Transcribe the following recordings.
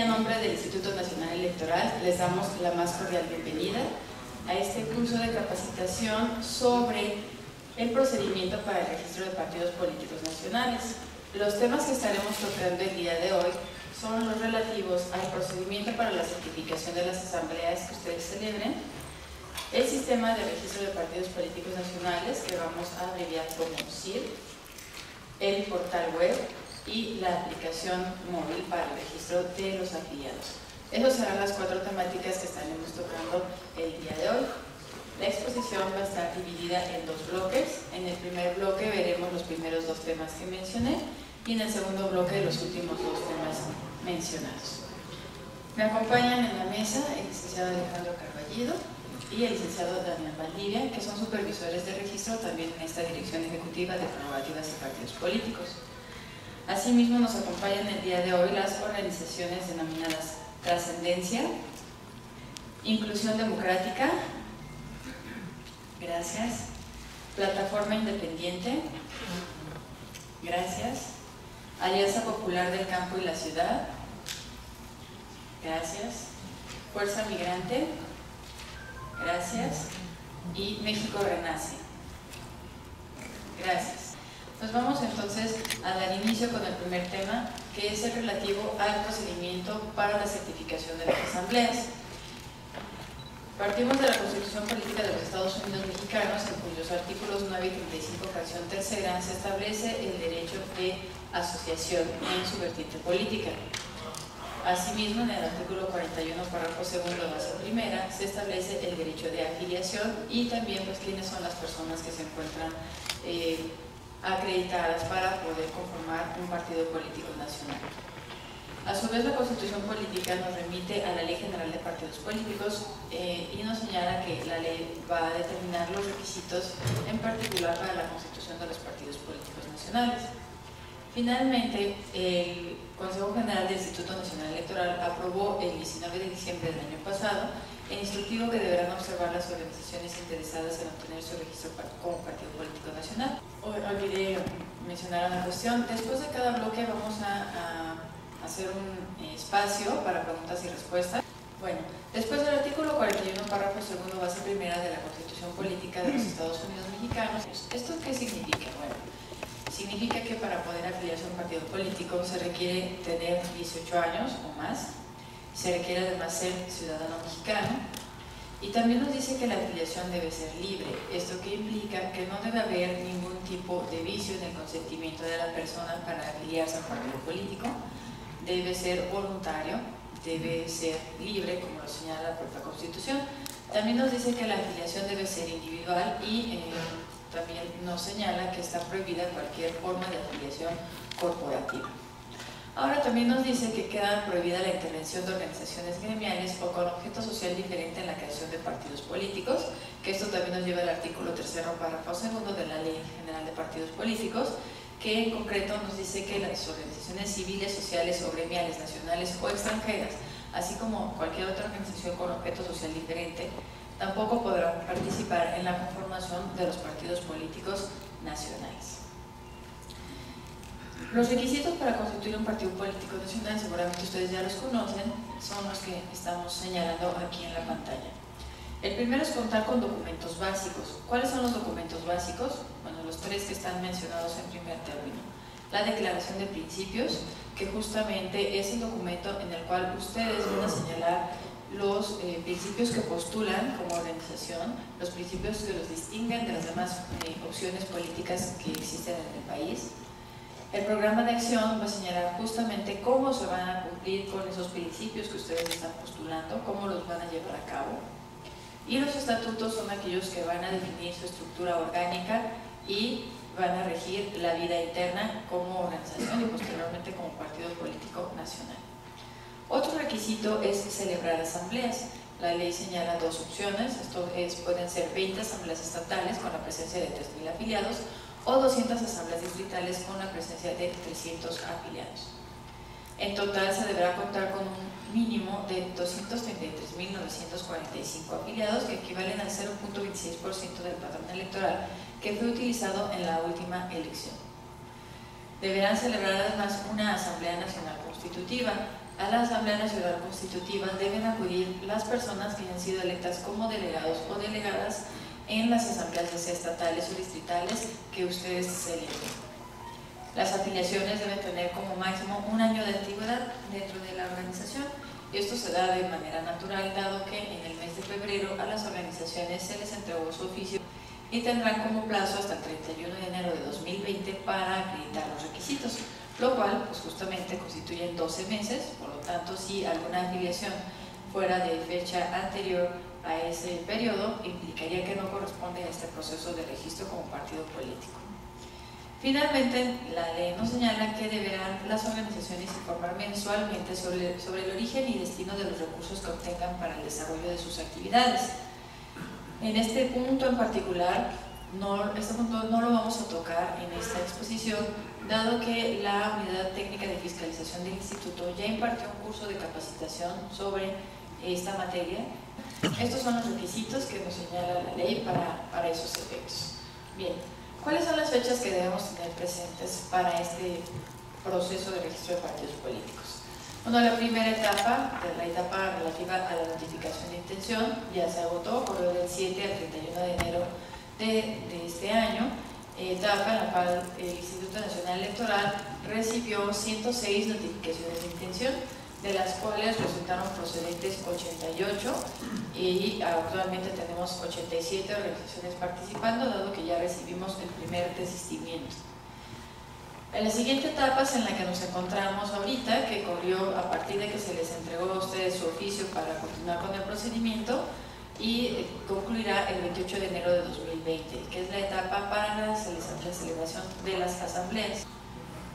a nombre del Instituto Nacional Electoral les damos la más cordial bienvenida a este curso de capacitación sobre el procedimiento para el registro de partidos políticos nacionales. Los temas que estaremos tocando el día de hoy son los relativos al procedimiento para la certificación de las asambleas que ustedes celebren, el sistema de registro de partidos políticos nacionales, que vamos a abreviar como CIR, el portal web y la aplicación móvil para el registro de los afiliados. Esas serán las 4 temáticas que estaremos tocando el día de hoy. La exposición va a estar dividida en 2 bloques. En el primer bloque veremos los primeros 2 temas que mencioné y en el segundo bloque los últimos 2 temas mencionados. Me acompañan en la mesa el licenciado Alejandro Carballido y el licenciado Damián Valdivia, que son supervisores de registro también en esta Dirección Ejecutiva de Prerrogativas y Partidos Políticos. Asimismo, nos acompañan el día de hoy las organizaciones denominadas Trascendencia, Inclusión Democrática, gracias, Plataforma Independiente, gracias, Alianza Popular del Campo y la Ciudad, gracias, Fuerza Migrante, gracias, y México Renace, gracias. Nos vamos entonces a dar inicio con el primer tema, que es el relativo al procedimiento para la certificación de las asambleas. Partimos de la Constitución Política de los Estados Unidos Mexicanos, en cuyos artículos 9 y 35, fracción tercera, se establece el derecho de asociación en su vertiente política. Asimismo, en el artículo 41, párrafo segundo, base primera, se establece el derecho de afiliación y también pues quiénes son las personas que se encuentran acreditadas para poder conformar un partido político nacional. A su vez, la Constitución Política nos remite a la Ley General de Partidos Políticos y nos señala que la ley va a determinar los requisitos en particular para la constitución de los partidos políticos nacionales. Finalmente, el Consejo General del Instituto Nacional Electoral aprobó el 19 de diciembre del año pasado el instructivo que deberán observar las organizaciones interesadas en obtener su registro como partido político nacional. Olvidé mencionar una cuestión. Después de cada bloque vamos a hacer un espacio para preguntas y respuestas. Bueno, después del artículo 41, párrafo segundo, base primera de la Constitución Política de los Estados Unidos Mexicanos. ¿Esto qué significa? Bueno, significa que para poder afiliarse a un partido político se requiere tener 18 años o más, se requiere además ser ciudadano mexicano, y también nos dice que la afiliación debe ser libre. Esto que implica que no debe haber ningún tipo de vicio en el consentimiento de la persona para afiliarse a un partido político, debe ser voluntario, debe ser libre, como lo señala la propia Constitución. También nos dice que la afiliación debe ser individual y también nos señala que está prohibida cualquier forma de afiliación corporativa. Ahora también nos dice que queda prohibida la intervención de organizaciones gremiales o con objeto social diferente en la creación de partidos políticos, que esto también nos lleva al artículo 3, párrafo segundo de la Ley General de Partidos Políticos, que en concreto nos dice que las organizaciones civiles, sociales o gremiales, nacionales o extranjeras, así como cualquier otra organización con objeto social diferente, tampoco podrán participar en la conformación de los partidos políticos nacionales. Los requisitos para constituir un partido político nacional, seguramente ustedes ya los conocen, son los que estamos señalando aquí en la pantalla. El primero es contar con documentos básicos. ¿Cuáles son los documentos básicos? Bueno, los 3 que están mencionados en primer término. La declaración de principios, que justamente es el documento en el cual ustedes van a señalar los principios que postulan como organización, los principios que los distinguen de las demás opciones políticas que existen en el país. El programa de acción va a señalar justamente cómo se van a cumplir con esos principios que ustedes están postulando, cómo los van a llevar a cabo. Y los estatutos son aquellos que van a definir su estructura orgánica y van a regir la vida interna como organización y posteriormente como partido político nacional. Otro requisito es celebrar asambleas. La ley señala 2 opciones, pueden ser 20 asambleas estatales con la presencia de 3.000 afiliados o 200 asambleas distritales con la presencia de 300 afiliados. En total se deberá contar con un mínimo de 233.945 afiliados, que equivalen al 0.26% del padrón electoral que fue utilizado en la última elección. Deberán celebrar además una Asamblea Nacional Constitutiva. A la Asamblea Nacional Constitutiva deben acudir las personas que hayan sido electas como delegados o delegadas en las asambleas ya sea estatales o distritales que ustedes selecten. Las afiliaciones deben tener como máximo 1 año de antigüedad dentro de la organización. Esto se da de manera natural, dado que en el mes de febrero a las organizaciones se les entregó su oficio y tendrán como plazo hasta el 31 de enero de 2020 para acreditar los requisitos, lo cual pues justamente constituyen 12 meses. Por lo tanto, si alguna afiliación fuera de fecha anterior a ese periodo, implicaría que no corresponde a este proceso de registro como partido político. Finalmente, la ley nos señala que deberán las organizaciones informar mensualmente sobre el origen y destino de los recursos que obtengan para el desarrollo de sus actividades. En este punto en particular, este punto no lo vamos a tocar en esta exposición, dado que la Unidad Técnica de Fiscalización del Instituto ya impartió un curso de capacitación sobre esta materia. Estos son los requisitos que nos señala la ley para esos efectos. Bien, ¿cuáles son las fechas que debemos tener presentes para este proceso de registro de partidos políticos? Bueno, la primera etapa, la etapa relativa a la notificación de intención, ya se agotó, corrió del 7 al 31 de enero de este año, etapa en la cual el Instituto Nacional Electoral recibió 106 notificaciones de intención, de las cuales resultaron procedentes 88 y actualmente tenemos 87 organizaciones participando, dado que ya recibimos el primer desistimiento. En la siguiente etapa es en la que nos encontramos ahorita, que corrió a partir de que se les entregó a ustedes su oficio para continuar con el procedimiento, y concluirá el 28 de enero de 2020, que es la etapa para la celebración de las asambleas.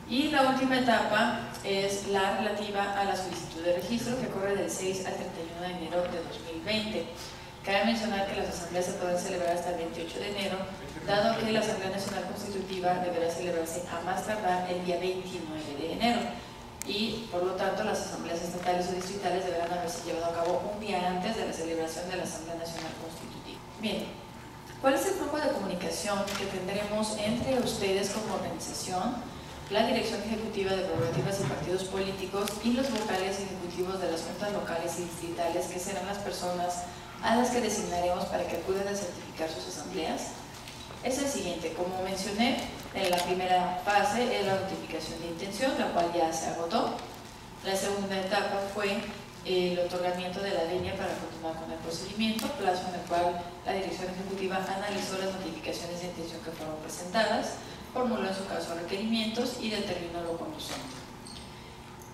Y la última etapa es la relativa a la solicitud de registro, que corre del 6 al 31 de enero de 2020. Cabe mencionar que las asambleas se pueden celebrar hasta el 28 de enero, dado que la Asamblea Nacional Constitutiva deberá celebrarse a más tardar el día 29 de enero. Y por lo tanto las asambleas estatales o distritales deberán haberse llevado a cabo un día antes de la celebración de la Asamblea Nacional Constitutiva. Bien, ¿cuál es el flujo de comunicación que tendremos entre ustedes como organización, la Dirección Ejecutiva de Prerrogativas y Partidos Políticos y los vocales ejecutivos de las juntas locales y distritales, que serán las personas a las que designaremos para que acudan a certificar sus asambleas? Es el siguiente. Como mencioné, en la primera fase es la notificación de intención, la cual ya se agotó. La segunda etapa fue el otorgamiento de la venia para continuar con el procedimiento, plazo en el cual la Dirección Ejecutiva analizó las notificaciones de intención que fueron presentadas, formuló en su caso requerimientos y determinó lo conducente.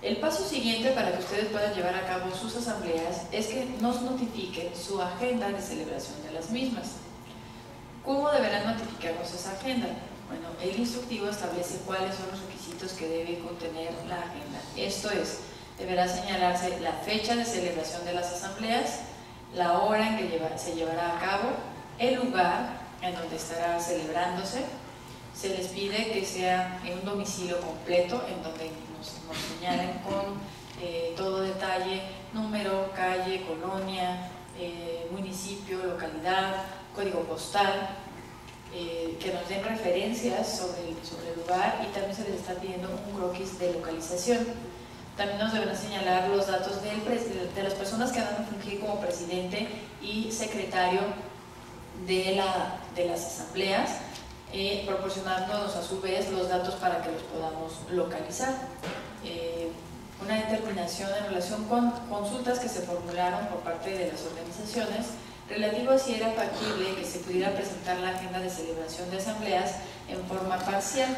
El paso siguiente para que ustedes puedan llevar a cabo sus asambleas es que nos notifiquen su agenda de celebración de las mismas. ¿Cómo deberán notificarnos esa agenda? Bueno, el instructivo establece cuáles son los requisitos que debe contener la agenda. Esto es, deberá señalarse la fecha de celebración de las asambleas, la hora en que se llevará a cabo, el lugar en donde estará celebrándose. Se les pide que sea en un domicilio completo, en donde nos señalen con todo detalle, número, calle, colonia, municipio, localidad, código postal, que nos den referencias sobre el lugar, y también se les está pidiendo un croquis de localización. También nos deben señalar los datos de las personas que van a fungir como presidente y secretario de las asambleas, proporcionándonos a su vez los datos para que los podamos localizar. Una determinación en relación con consultas que se formularon por parte de las organizaciones relativo a si era factible que se pudiera presentar la agenda de celebración de asambleas en forma parcial,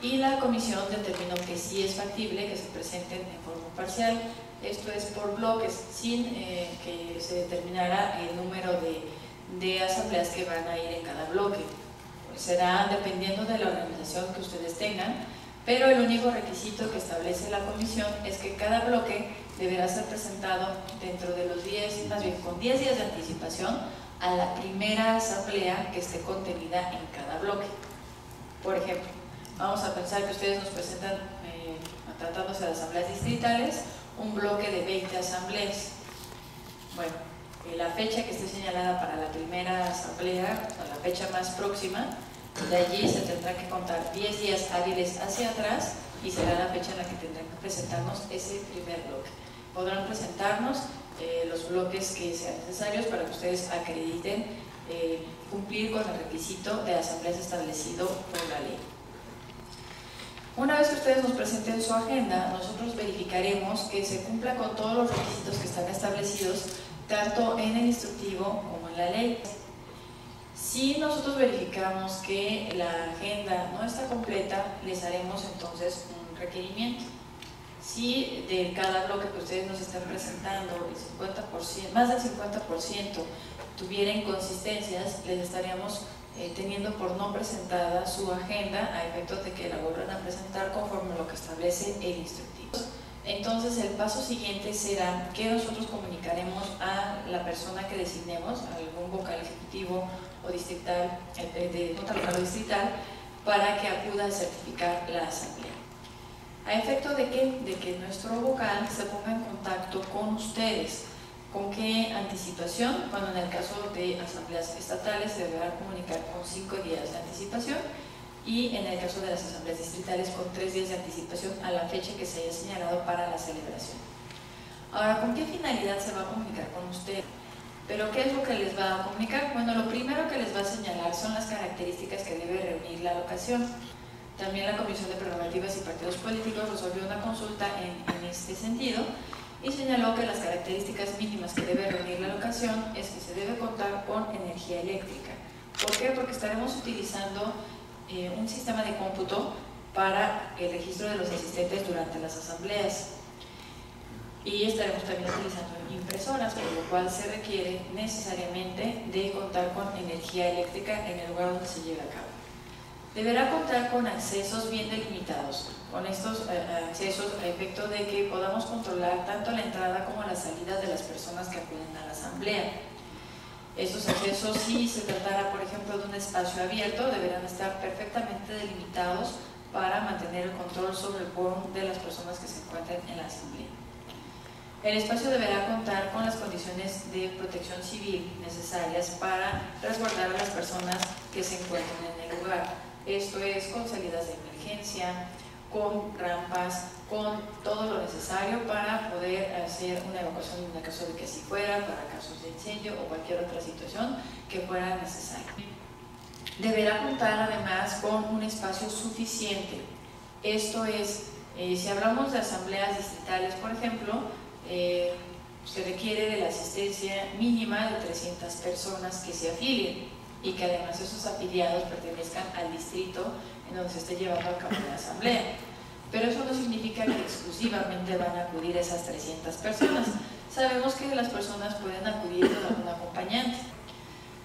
y la comisión determinó que sí es factible que se presenten en forma parcial, esto es por bloques, sin que se determinara el número de asambleas que van a ir en cada bloque. Pues será dependiendo de la organización que ustedes tengan, pero el único requisito que establece la comisión es que cada bloque deberá ser presentado dentro de los 10, más bien con 10 días de anticipación, a la primera asamblea que esté contenida en cada bloque. Por ejemplo, vamos a pensar que ustedes nos presentan, tratándose de asambleas distritales, un bloque de 20 asambleas. Bueno, la fecha que esté señalada para la primera asamblea, o la fecha más próxima, de allí se tendrá que contar 10 días hábiles hacia atrás y será la fecha en la que tendrán que presentarnos ese primer bloque. Podrán presentarnos los bloques que sean necesarios para que ustedes acrediten cumplir con el requisito de asambleas establecido por la ley. Una vez que ustedes nos presenten su agenda, nosotros verificaremos que se cumpla con todos los requisitos que están establecidos tanto en el instructivo como en la ley. Si nosotros verificamos que la agenda no está completa, les haremos entonces un requerimiento. Si de cada bloque que ustedes nos están presentando, el 50%, más del 50% tuviera inconsistencias, les estaríamos teniendo por no presentada su agenda a efectos de que la vuelvan a presentar conforme a lo que establece el instructivo. Entonces el paso siguiente será que nosotros comunicaremos a la persona que designemos, a algún vocal ejecutivo o distrital, de junta local o distrital, para que acuda a certificar la asamblea. ¿A efecto de qué? De que nuestro vocal se ponga en contacto con ustedes. ¿Con qué anticipación? Bueno, en el caso de asambleas estatales se deberá comunicar con 5 días de anticipación y en el caso de las asambleas distritales con 3 días de anticipación a la fecha que se haya señalado para la celebración. Ahora, ¿con qué finalidad se va a comunicar con usted? ¿Pero qué es lo que les va a comunicar? Bueno, lo primero que les va a señalar son las características que debe reunir la locación. También la Comisión de Prerrogativas y Partidos Políticos resolvió una consulta en este sentido y señaló que las características mínimas que debe reunir la locación es que se debe contar con energía eléctrica. ¿Por qué? Porque estaremos utilizando un sistema de cómputo para el registro de los asistentes durante las asambleas y estaremos también utilizando impresoras, por lo cual se requiere necesariamente de contar con energía eléctrica en el lugar donde se lleve a cabo. Deberá contar con accesos bien delimitados, con estos accesos a efecto de que podamos controlar tanto la entrada como la salida de las personas que acuden a la asamblea. Estos accesos, si se tratara por ejemplo de un espacio abierto, deberán estar perfectamente delimitados para mantener el control sobre el quórum de las personas que se encuentren en la asamblea. El espacio deberá contar con las condiciones de protección civil necesarias para resguardar a las personas que se encuentren en el lugar. Esto es con salidas de emergencia, con rampas, con todo lo necesario para poder hacer una evacuación en el caso de que así fuera, para casos de incendio o cualquier otra situación que fuera necesaria. Deberá contar además con un espacio suficiente. Esto es, si hablamos de asambleas distritales, por ejemplo, se requiere de la asistencia mínima de 300 personas que se afilien y que además esos afiliados pertenezcan al distrito en donde se esté llevando a cabo la asamblea. Pero eso no significa que exclusivamente van a acudir esas 300 personas. Sabemos que las personas pueden acudir con algún acompañante.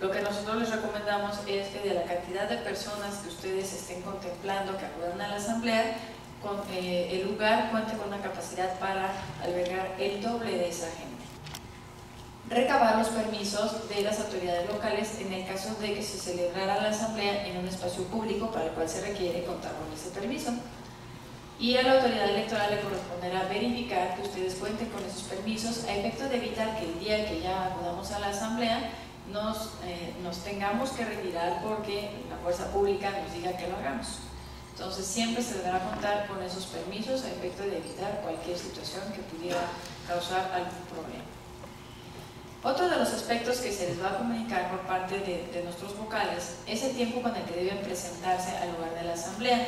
Lo que nosotros les recomendamos es que de la cantidad de personas que ustedes estén contemplando que acudan a la asamblea, el lugar cuente con una capacidad para albergar el doble de esa gente. Recabar los permisos de las autoridades locales en el caso de que se celebrara la asamblea en un espacio público para el cual se requiere contar con ese permiso. Y a la autoridad electoral le corresponderá verificar que ustedes cuenten con esos permisos a efecto de evitar que el día que ya acudamos a la asamblea nos tengamos que retirar porque la fuerza pública nos diga que lo hagamos. Entonces siempre se deberá contar con esos permisos a efecto de evitar cualquier situación que pudiera causar algún problema. Otro de los aspectos que se les va a comunicar por parte de nuestros vocales es el tiempo con el que deben presentarse al lugar de la asamblea.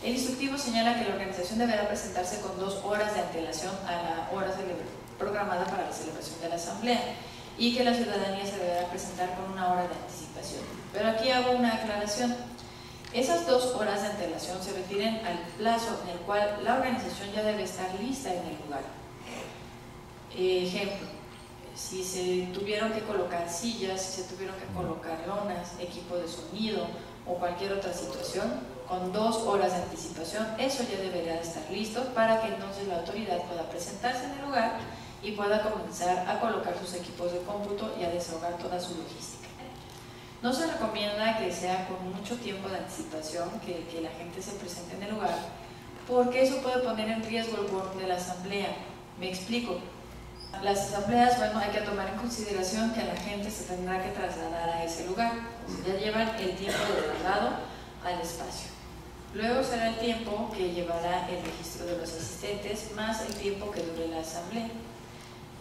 El instructivo señala que la organización deberá presentarse con 2 horas de antelación a la hora programada para la celebración de la asamblea y que la ciudadanía se deberá presentar con 1 hora de anticipación. Pero aquí hago una aclaración. Esas 2 horas de antelación se refieren al plazo en el cual la organización ya debe estar lista en el lugar. Ejemplo, si se tuvieron que colocar sillas, si se tuvieron que colocar lonas, equipo de sonido o cualquier otra situación, con 2 horas de anticipación, eso ya debería estar listo para que entonces la autoridad pueda presentarse en el lugar y pueda comenzar a colocar sus equipos de cómputo y a desahogar toda su logística. No se recomienda que sea con mucho tiempo de anticipación que la gente se presente en el lugar, porque eso puede poner en riesgo el quórum de la asamblea. Me explico. Las asambleas, bueno, hay que tomar en consideración que la gente se tendrá que trasladar a ese lugar. Ya llevan el tiempo de traslado al espacio. Luego será el tiempo que llevará el registro de los asistentes más el tiempo que dure la asamblea.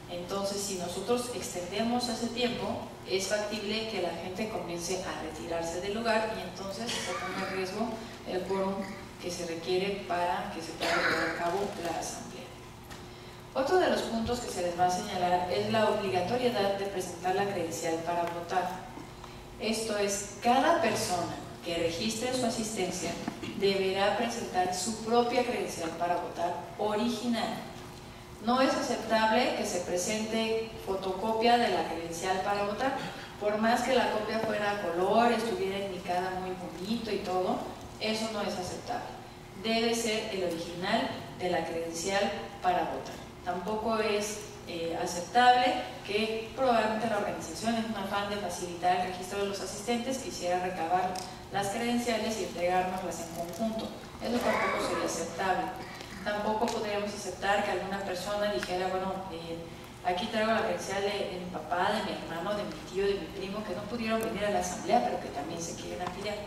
Entonces, si nosotros extendemos ese tiempo, es factible que la gente comience a retirarse del lugar y entonces se pone en riesgo el quórum que se requiere para que se pueda llevar a cabo la asamblea. Otro de los puntos que se les va a señalar es la obligatoriedad de presentar la credencial para votar. Esto es, cada persona que registre su asistencia deberá presentar su propia credencial para votar original. No es aceptable que se presente fotocopia de la credencial para votar, por más que la copia fuera a color, estuviera indicada muy bonito y todo, eso no es aceptable. Debe ser el original de la credencial para votar. Tampoco es aceptable que probablemente la organización, en un afán de facilitar el registro de los asistentes, quisiera recabar las credenciales y entregárnoslas en conjunto. Eso tampoco sería aceptable. Tampoco podríamos aceptar que alguna persona dijera, bueno, aquí traigo la credencial de mi papá, de mi hermano, de mi tío, de mi primo, que no pudieron venir a la asamblea, pero que también se quieren afiliar.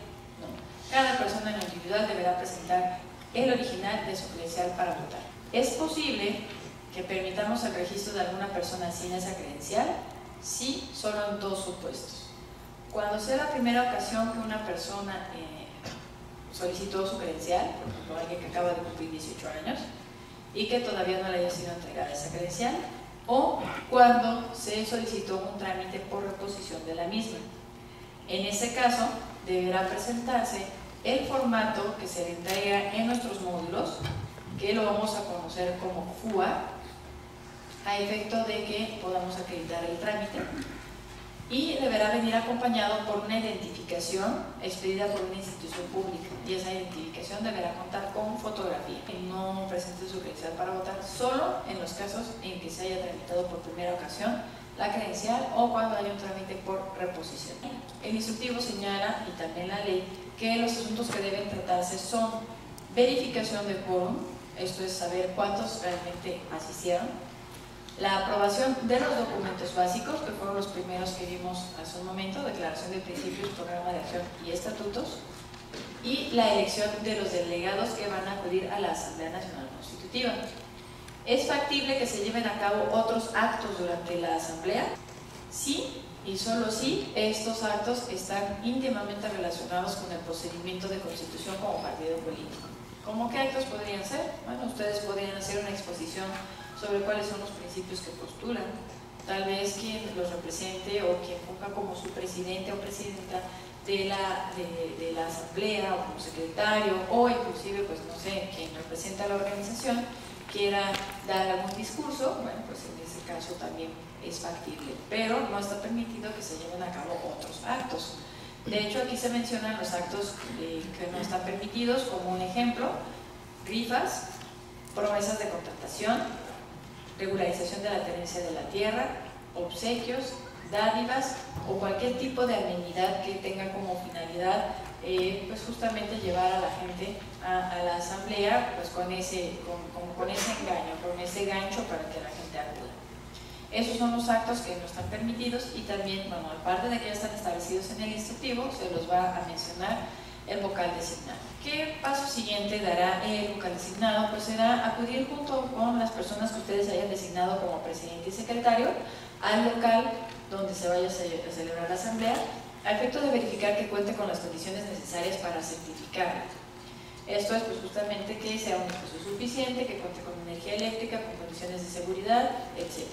No. Cada persona en lo individual deberá presentar el original de su credencial para votar. Es posible que permitamos el registro de alguna persona sin esa credencial, sí, solo en dos supuestos. Cuando sea la primera ocasión que una persona solicitó su credencial, por ejemplo, alguien que acaba de cumplir 18 años y que todavía no le haya sido entregada esa credencial, o cuando se solicitó un trámite por reposición de la misma. En ese caso, deberá presentarse el formato que se le entrega en nuestros módulos, que lo vamos a conocer como FUA, a efecto de que podamos acreditar el trámite, y deberá venir acompañado por una identificación expedida por una institución pública, y esa identificación deberá contar con fotografía. No presente su credencial para votar solo en los casos en que se haya tramitado por primera ocasión la credencial o cuando haya un trámite por reposición. El instructivo señala, y también la ley, que los asuntos que deben tratarse son verificación de quórum, esto es saber cuántos realmente asistieron, la aprobación de los documentos básicos, que fueron los primeros que vimos hace un momento, declaración de principios, programa de acción y estatutos, y la elección de los delegados que van a acudir a la Asamblea Nacional Constitutiva. ¿Es factible que se lleven a cabo otros actos durante la Asamblea? Sí, y solo si estos actos están íntimamente relacionados con el procedimiento de constitución como partido político. ¿Cómo qué actos podrían ser? Bueno, ustedes podrían hacer una exposición sobre cuáles son los principios que postulan, tal vez quien los represente o quien ponga como su presidente o presidenta de la asamblea o como secretario o inclusive, pues no sé, quien representa a la organización quiera dar algún discurso, bueno, pues en ese caso también es factible, pero no está permitido que se lleven a cabo otros actos. De hecho, aquí se mencionan los actos que no están permitidos, como un ejemplo, rifas, promesas de contratación, regularización de la tenencia de la tierra, obsequios, dádivas o cualquier tipo de amenidad que tenga como finalidad pues justamente llevar a la gente a la asamblea pues con ese engaño, con ese gancho para que la gente acuda. Esos son los actos que no están permitidos y también, bueno, aparte de que ya están establecidos en el instructivo, se los va a mencionar el vocal designado. ¿Qué paso siguiente dará el vocal designado? Pues será acudir junto con las personas que ustedes hayan designado como presidente y secretario al local donde se vaya a celebrar la asamblea, a efecto de verificar que cuente con las condiciones necesarias para certificarla. Esto es pues justamente que sea un espacio suficiente, que cuente con energía eléctrica, con condiciones de seguridad, etc.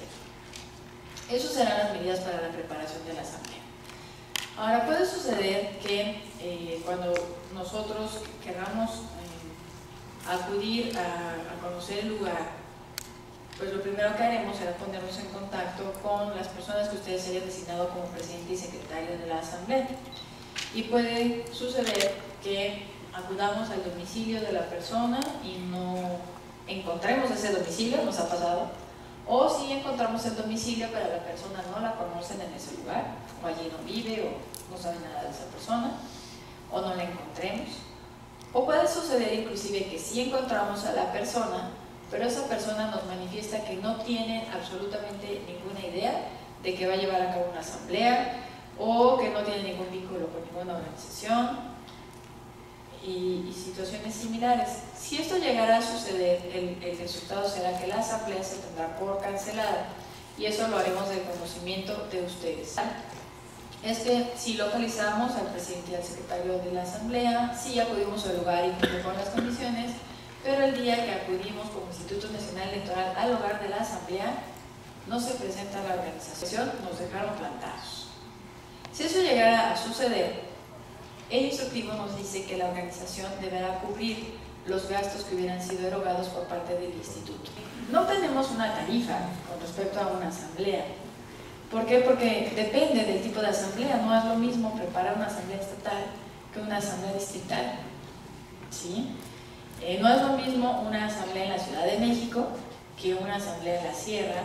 Esas serán las medidas para la preparación de la asamblea. Ahora puede suceder que cuando nosotros queramos acudir a conocer el lugar, pues lo primero que haremos será ponernos en contacto con las personas que ustedes hayan designado como presidente y secretario de la asamblea. Y puede suceder que acudamos al domicilio de la persona y no encontremos ese domicilio, nos ha pasado, o si encontramos el domicilio pero la persona no la conocen en ese lugar, o allí no vive o no sabe nada de esa persona, o no la encontremos. O puede suceder inclusive que sí encontramos a la persona, pero esa persona nos manifiesta que no tiene absolutamente ninguna idea de que va a llevar a cabo una asamblea o que no tiene ningún vínculo con ninguna organización y situaciones similares. Si esto llegara a suceder, el resultado será que la asamblea se tendrá por cancelada, y eso lo haremos del conocimiento de ustedes. Es que si localizamos al presidente y al secretario de la asamblea, sí acudimos al lugar y cumple con las condiciones, pero el día que acudimos como Instituto Nacional Electoral al hogar de la asamblea, no se presenta la organización, nos dejaron plantados. Si eso llegara a suceder, el instructivo nos dice que la organización deberá cubrir los gastos que hubieran sido erogados por parte del instituto. No tenemos una tarifa con respecto a una asamblea. ¿Por qué? Porque depende del tipo de asamblea. No es lo mismo preparar una asamblea estatal que una asamblea distrital, ¿sí? No es lo mismo una asamblea en la Ciudad de México que una asamblea en la Sierra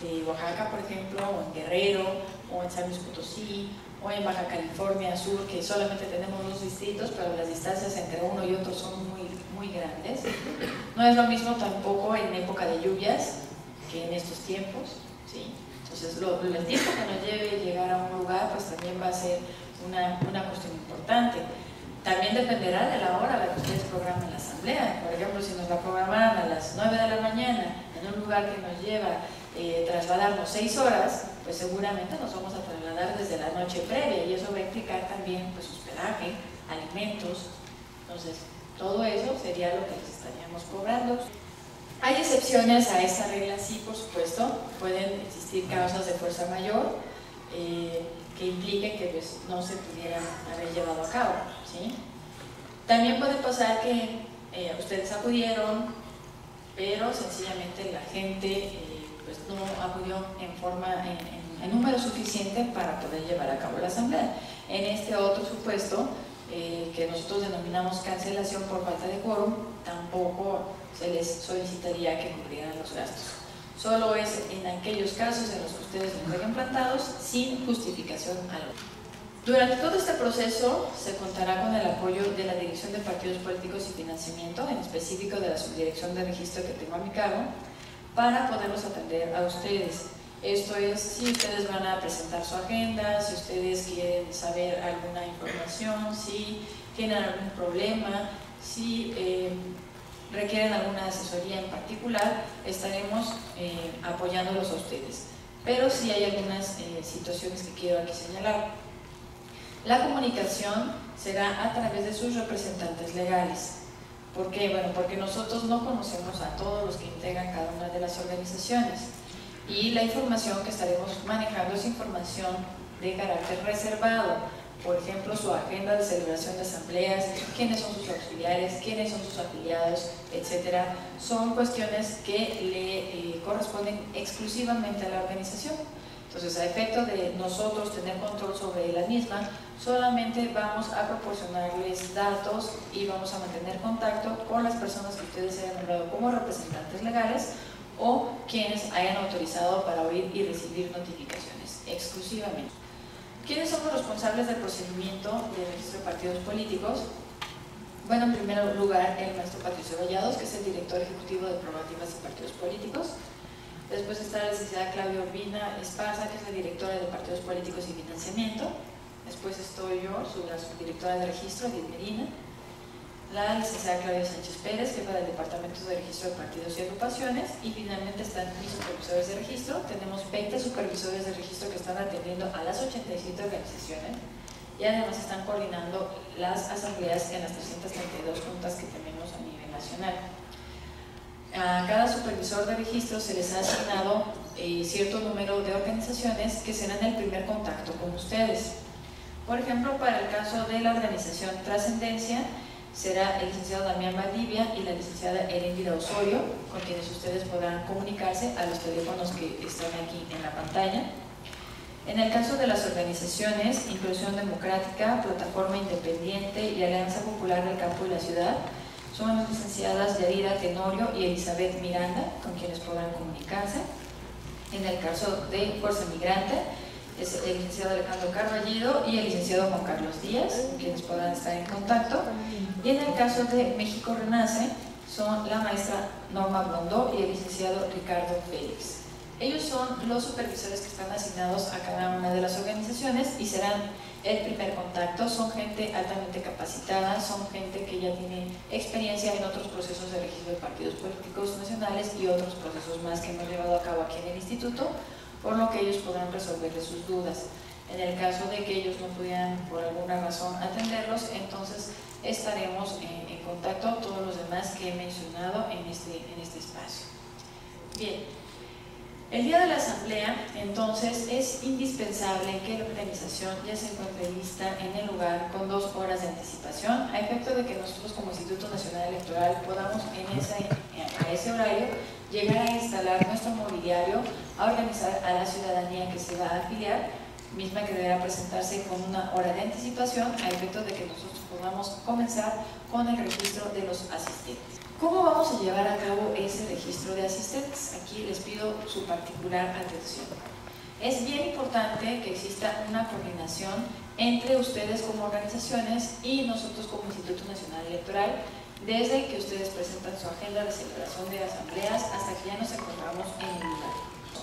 de Oaxaca, por ejemplo, o en Guerrero, o en San Luis Potosí, o en Baja California Sur, que solamente tenemos 2 distritos, pero las distancias entre uno y otro son muy grandes. No es lo mismo tampoco en época de lluvias que en estos tiempos, ¿sí? Entonces, el tiempo que nos lleve llegar a un lugar, pues también va a ser una cuestión importante. También dependerá de la hora a la que ustedes programen la asamblea. Por ejemplo, si nos la programaran a las 9 de la mañana en un lugar que nos lleva trasladarnos 6 horas, pues seguramente nos vamos a trasladar desde la noche previa, y eso va a implicar también pues hospedaje, alimentos. Entonces, todo eso sería lo que les estaríamos cobrando. Hay excepciones a esta regla, sí, por supuesto. Pueden existir causas de fuerza mayor que impliquen que pues, no se pudieran haber llevado a cabo, ¿sí? También puede pasar que ustedes acudieron, pero sencillamente la gente pues no acudió en número suficiente para poder llevar a cabo la asamblea. En este otro supuesto, que nosotros denominamos cancelación por falta de quórum, tampoco se les solicitaría que cubrieran los gastos. Solo es en aquellos casos en los que ustedes nos dejen plantados sin justificación alguna. Durante todo este proceso se contará con el apoyo de la Dirección de Partidos Políticos y Financiamiento, en específico de la Subdirección de Registro que tengo a mi cargo, para poderlos atender a ustedes. Esto es, si ustedes van a presentar su agenda, si ustedes quieren saber alguna información, si tienen algún problema, si requieren alguna asesoría en particular, estaremos apoyándolos a ustedes. Pero sí hay algunas situaciones que quiero aquí señalar. La comunicación será a través de sus representantes legales. ¿Por qué? Bueno, porque nosotros no conocemos a todos los que integran cada una de las organizaciones, y la información que estaremos manejando es información de carácter reservado. Por ejemplo, su agenda de celebración de asambleas, quiénes son sus auxiliares, quiénes son sus afiliados, etcétera. Son cuestiones que le corresponden exclusivamente a la organización. Entonces, a efecto de nosotros tener control sobre la misma, solamente vamos a proporcionarles datos y vamos a mantener contacto con las personas que ustedes hayan nombrado como representantes legales o quienes hayan autorizado para oír y recibir notificaciones exclusivamente. ¿Quiénes son los responsables del procedimiento de registro de partidos políticos? Bueno, en primer lugar, el maestro Patricio Vallados, que es el director ejecutivo de prerrogativas y partidos políticos. Después está la licenciada Claudia Urbina Esparza, que es la directora de partidos políticos y financiamiento. Después estoy yo, la subdirectora de registro, Edith Medina. La licenciada Claudia Sánchez Pérez, jefa del departamento de registro de partidos y agrupaciones. Y finalmente están mis supervisores de registro. Tenemos 20 supervisores de registro que están atendiendo a las 87 organizaciones. Y además están coordinando las asambleas en las 332 juntas que tenemos a nivel nacional. A cada supervisor de registro se les ha asignado cierto número de organizaciones que serán el primer contacto con ustedes. Por ejemplo, para el caso de la organización Trascendencia, será el licenciado Damián Valdivia y la licenciada Erendira Osorio, con quienes ustedes podrán comunicarse a los teléfonos que están aquí en la pantalla. En el caso de las organizaciones Inclusión Democrática, Plataforma Independiente y Alianza Popular del Campo y la Ciudad, son las licenciadas Yadira Tenorio y Elizabeth Miranda, con quienes podrán comunicarse. En el caso de Fuerza Migrante, es el licenciado Alejandro Carballido y el licenciado Juan Carlos Díaz, con quienes podrán estar en contacto. Y en el caso de México Renace, son la maestra Norma Blondó y el licenciado Ricardo Félix. Ellos son los supervisores que están asignados a cada una de las organizaciones y serán el primer contacto. Son gente altamente capacitada, son gente que que ya tiene experiencia en otros procesos de registro de partidos políticos nacionales y otros procesos más que hemos llevado a cabo aquí en el instituto, por lo que ellos podrán resolverles sus dudas. En el caso de que ellos no pudieran por alguna razón atenderlos, entonces estaremos en contacto todos los demás que he mencionado en este espacio. Bien, el día de la asamblea, entonces, es indispensable que la organización ya se encuentre lista en el lugar con 2 horas de anticipación, a efecto de que nosotros como Instituto Nacional Electoral podamos a ese horario llegar a instalar nuestro mobiliario, a organizar a la ciudadanía que se va a afiliar, misma que deberá presentarse con 1 hora de anticipación, a efecto de que nosotros podamos comenzar con el registro de los asistentes. ¿Cómo vamos a llevar a cabo ese registro de asistentes? Aquí les pido su particular atención. Es bien importante que exista una coordinación entre ustedes como organizaciones y nosotros como Instituto Nacional Electoral, desde que ustedes presentan su agenda de celebración de asambleas hasta que ya nos encontramos en el lugar.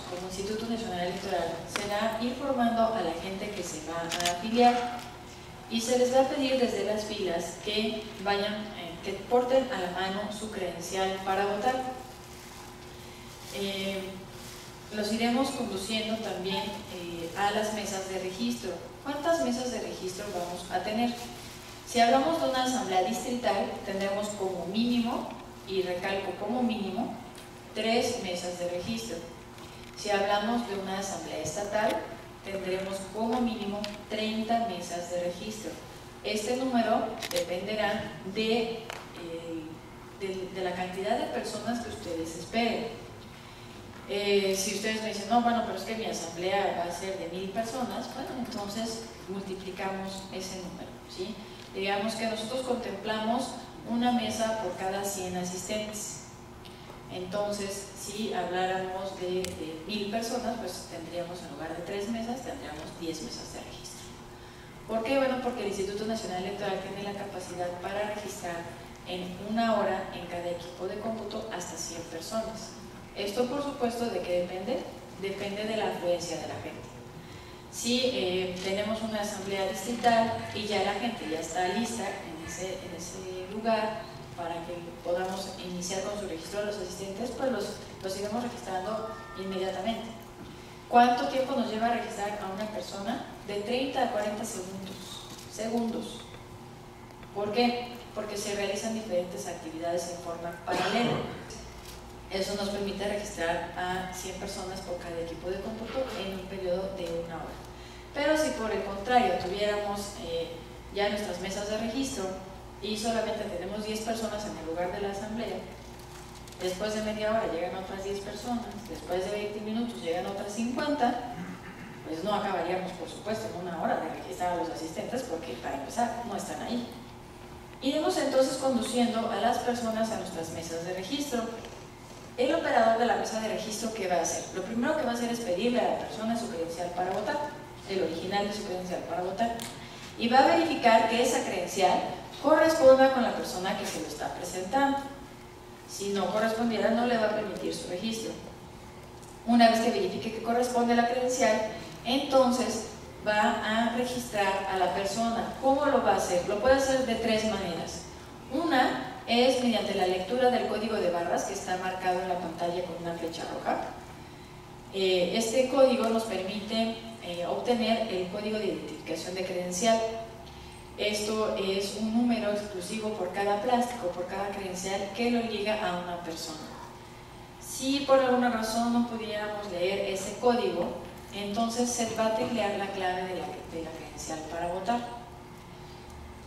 Como Instituto Nacional Electoral será ir formando a la gente que se va a afiliar y se les va a pedir desde las filas que vayan, que porten a la mano su credencial para votar. Los iremos conduciendo también a las mesas de registro. ¿Cuántas mesas de registro vamos a tener? Si hablamos de una asamblea distrital, tendremos como mínimo, y recalco como mínimo, 3 mesas de registro. Si hablamos de una asamblea estatal, tendremos como mínimo 30 mesas de registro. Este número dependerá de la cantidad de personas que ustedes esperen. Si ustedes me dicen, no, bueno, pero es que mi asamblea va a ser de 1000 personas, bueno, entonces multiplicamos ese número, ¿sí? Digamos que nosotros contemplamos una mesa por cada 100 asistentes. Entonces, si habláramos de 1000 personas, pues tendríamos en lugar de 3 mesas, tendríamos 10 mesas de registro. ¿Por qué? Bueno, porque el Instituto Nacional Electoral tiene la capacidad para registrar en 1 hora en cada equipo de cómputo hasta 100 personas. Esto, por supuesto, ¿de qué depende? Depende de la afluencia de la gente. Si tenemos una asamblea distrital y ya la gente ya está lista en ese lugar para que podamos iniciar con su registro de los asistentes, pues los iremos registrando inmediatamente. ¿Cuánto tiempo nos lleva a registrar a una persona? De 30 a 40 segundos. ¿Por qué? Porque se realizan diferentes actividades en forma paralela. Eso nos permite registrar a 100 personas por cada equipo de cómputo en un periodo de 1 hora. Pero si por el contrario tuviéramos ya nuestras mesas de registro y solamente tenemos 10 personas en el lugar de la asamblea, después de media hora llegan otras 10 personas, después de 20 minutos llegan otras 50, pues no acabaríamos, por supuesto, en 1 hora de registrar a los asistentes, porque para empezar no están ahí. Iremos entonces conduciendo a las personas a nuestras mesas de registro. El operador de la mesa de registro, ¿qué va a hacer? Lo primero que va a hacer es pedirle a la persona su credencial para votar, el original de su credencial para votar, y va a verificar que esa credencial corresponda con la persona que se lo está presentando. Si no correspondiera, no le va a permitir su registro. Una vez que verifique que corresponde la credencial, entonces va a registrar a la persona. ¿Cómo lo va a hacer? Lo puede hacer de 3 maneras. Una es mediante la lectura del código de barras que está marcado en la pantalla con una flecha roja. Este código nos permite obtener el código de identificación de credencial. Esto es un número exclusivo por cada plástico, por cada credencial que lo liga a una persona. Si por alguna razón no pudiéramos leer ese código, entonces se va a teclear la clave de la credencial para votar.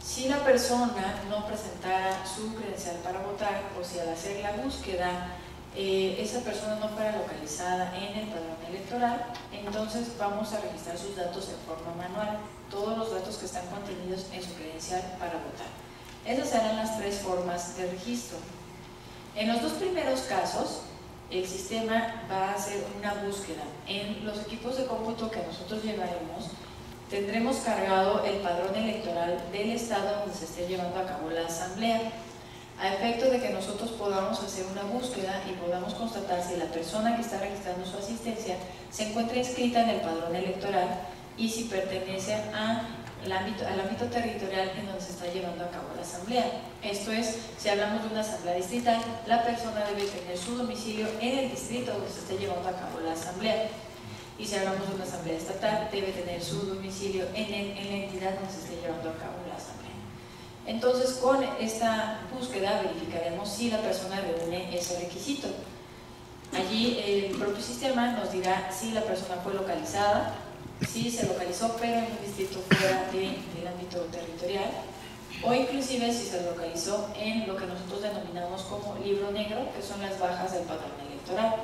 Si la persona no presentara su credencial para votar, o si al hacer la búsqueda esa persona no fuera localizada en el padrón electoral, entonces vamos a registrar sus datos en forma manual, todos los datos que están contenidos en su credencial para votar. Esas serán las 3 formas de registro. En los 2 primeros casos, el sistema va a hacer una búsqueda. En los equipos de cómputo que nosotros llevaremos, tendremos cargado el padrón electoral del estado donde se esté llevando a cabo la asamblea, a efecto de que nosotros podamos hacer una búsqueda y podamos constatar si la persona que está registrando su asistencia se encuentra inscrita en el padrón electoral y si pertenece a al ámbito territorial en donde se está llevando a cabo la asamblea. Esto es, si hablamos de una asamblea distrital, la persona debe tener su domicilio en el distrito donde se esté llevando a cabo la asamblea. Y si hablamos de una asamblea estatal, debe tener su domicilio en la entidad donde se esté llevando a cabo la asamblea. Entonces, con esta búsqueda verificaremos si la persona reúne ese requisito. Allí el propio sistema nos dirá si la persona fue localizada, si se localizó pero en un distrito fuera del ámbito territorial, o inclusive si se localizó en lo que nosotros denominamos como libro negro, que son las bajas del padrón electoral.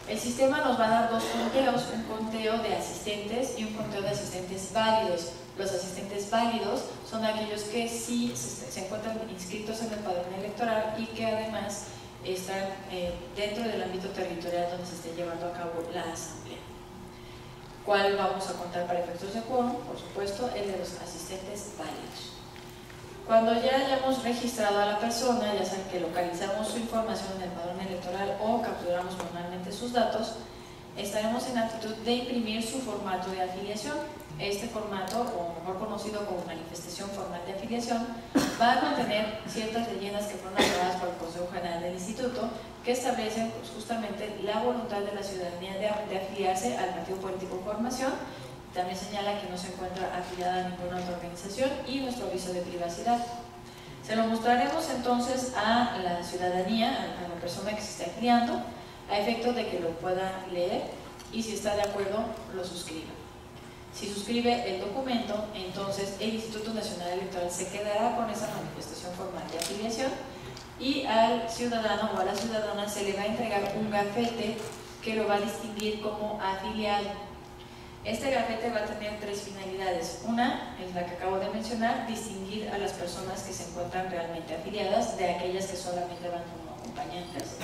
El sistema nos va a dar dos conteos, un conteo de asistentes y un conteo de asistentes válidos. Los asistentes válidos son aquellos que sí se encuentran inscritos en el padrón electoral y que además están dentro del ámbito territorial donde se esté llevando a cabo la asamblea. ¿Cuál vamos a contar para efectos de quórum? Por supuesto, el de los asistentes válidos. Cuando ya hayamos registrado a la persona, ya sea que localizamos su información en el padrón electoral o capturamos manualmente sus datos, estaremos en actitud de imprimir su formato de afiliación. Este formato, o mejor conocido como manifestación formal de afiliación, va a contener ciertas leyendas que fueron aprobadas por el Consejo General del Instituto, que establecen justamente la voluntad de la ciudadanía de afiliarse al partido político en formación. También señala que no se encuentra afiliada a ninguna otra organización y nuestro aviso de privacidad. Se lo mostraremos entonces a la ciudadanía, a la persona que se esté afiliando, a efecto de que lo pueda leer y, si está de acuerdo, lo suscriba. Si suscribe el documento, entonces el Instituto Nacional Electoral se quedará con esa manifestación formal de afiliación y al ciudadano o a la ciudadana se le va a entregar un gafete que lo va a distinguir como afiliado. Este gafete va a tener tres finalidades. Una es la que acabo de mencionar, distinguir a las personas que se encuentran realmente afiliadas de aquellas que solamente van como acompañantes.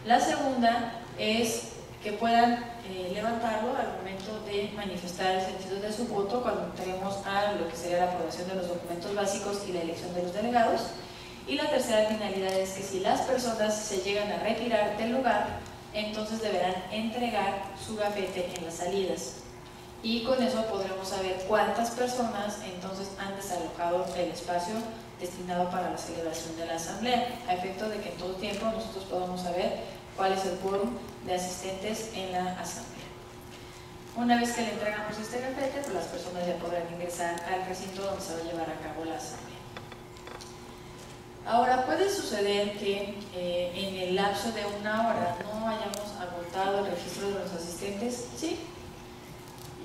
La segunda es que puedan levantarlo al momento de manifestar el sentido de su voto cuando entremos a lo que sería la aprobación de los documentos básicos y la elección de los delegados. Y la tercera finalidad es que si las personas se llegan a retirar del lugar, entonces deberán entregar su gafete en las salidas. Y con eso podremos saber cuántas personas entonces han desalojado el espacio destinado para la celebración de la asamblea, a efecto de que en todo tiempo nosotros podamos saber cuál es el quórum de asistentes en la asamblea. Una vez que le entregamos este gafete, pues las personas ya podrán ingresar al recinto donde se va a llevar a cabo la asamblea. Ahora, puede suceder que en el lapso de una hora no hayamos agotado el registro de los asistentes, ¿sí?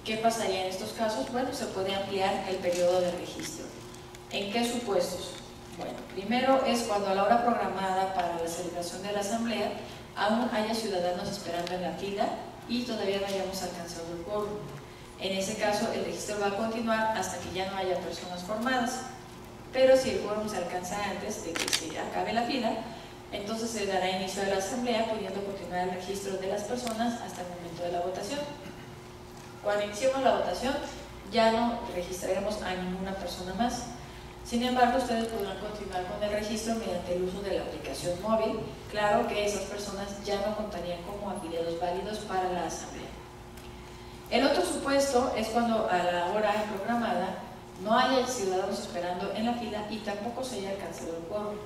¿Qué pasaría en estos casos? Bueno, se puede ampliar el periodo de registro. ¿En qué supuestos? Bueno, primero es cuando a la hora programada para la celebración de la asamblea aún haya ciudadanos esperando en la fila y todavía no hayamos alcanzado el quórum. En ese caso, el registro va a continuar hasta que ya no haya personas formadas. Pero si el quórum se alcanza antes de que se acabe la fila, entonces se dará inicio a la asamblea, pudiendo continuar el registro de las personas hasta el momento de la votación. Cuando iniciemos la votación, ya no registraremos a ninguna persona más. Sin embargo, ustedes podrán continuar con el registro mediante el uso de la aplicación móvil. Claro que esas personas ya no contarían como afiliados válidos para la asamblea. El otro supuesto es cuando a la hora programada no haya ciudadanos esperando en la fila y tampoco se haya alcanzado el quórum.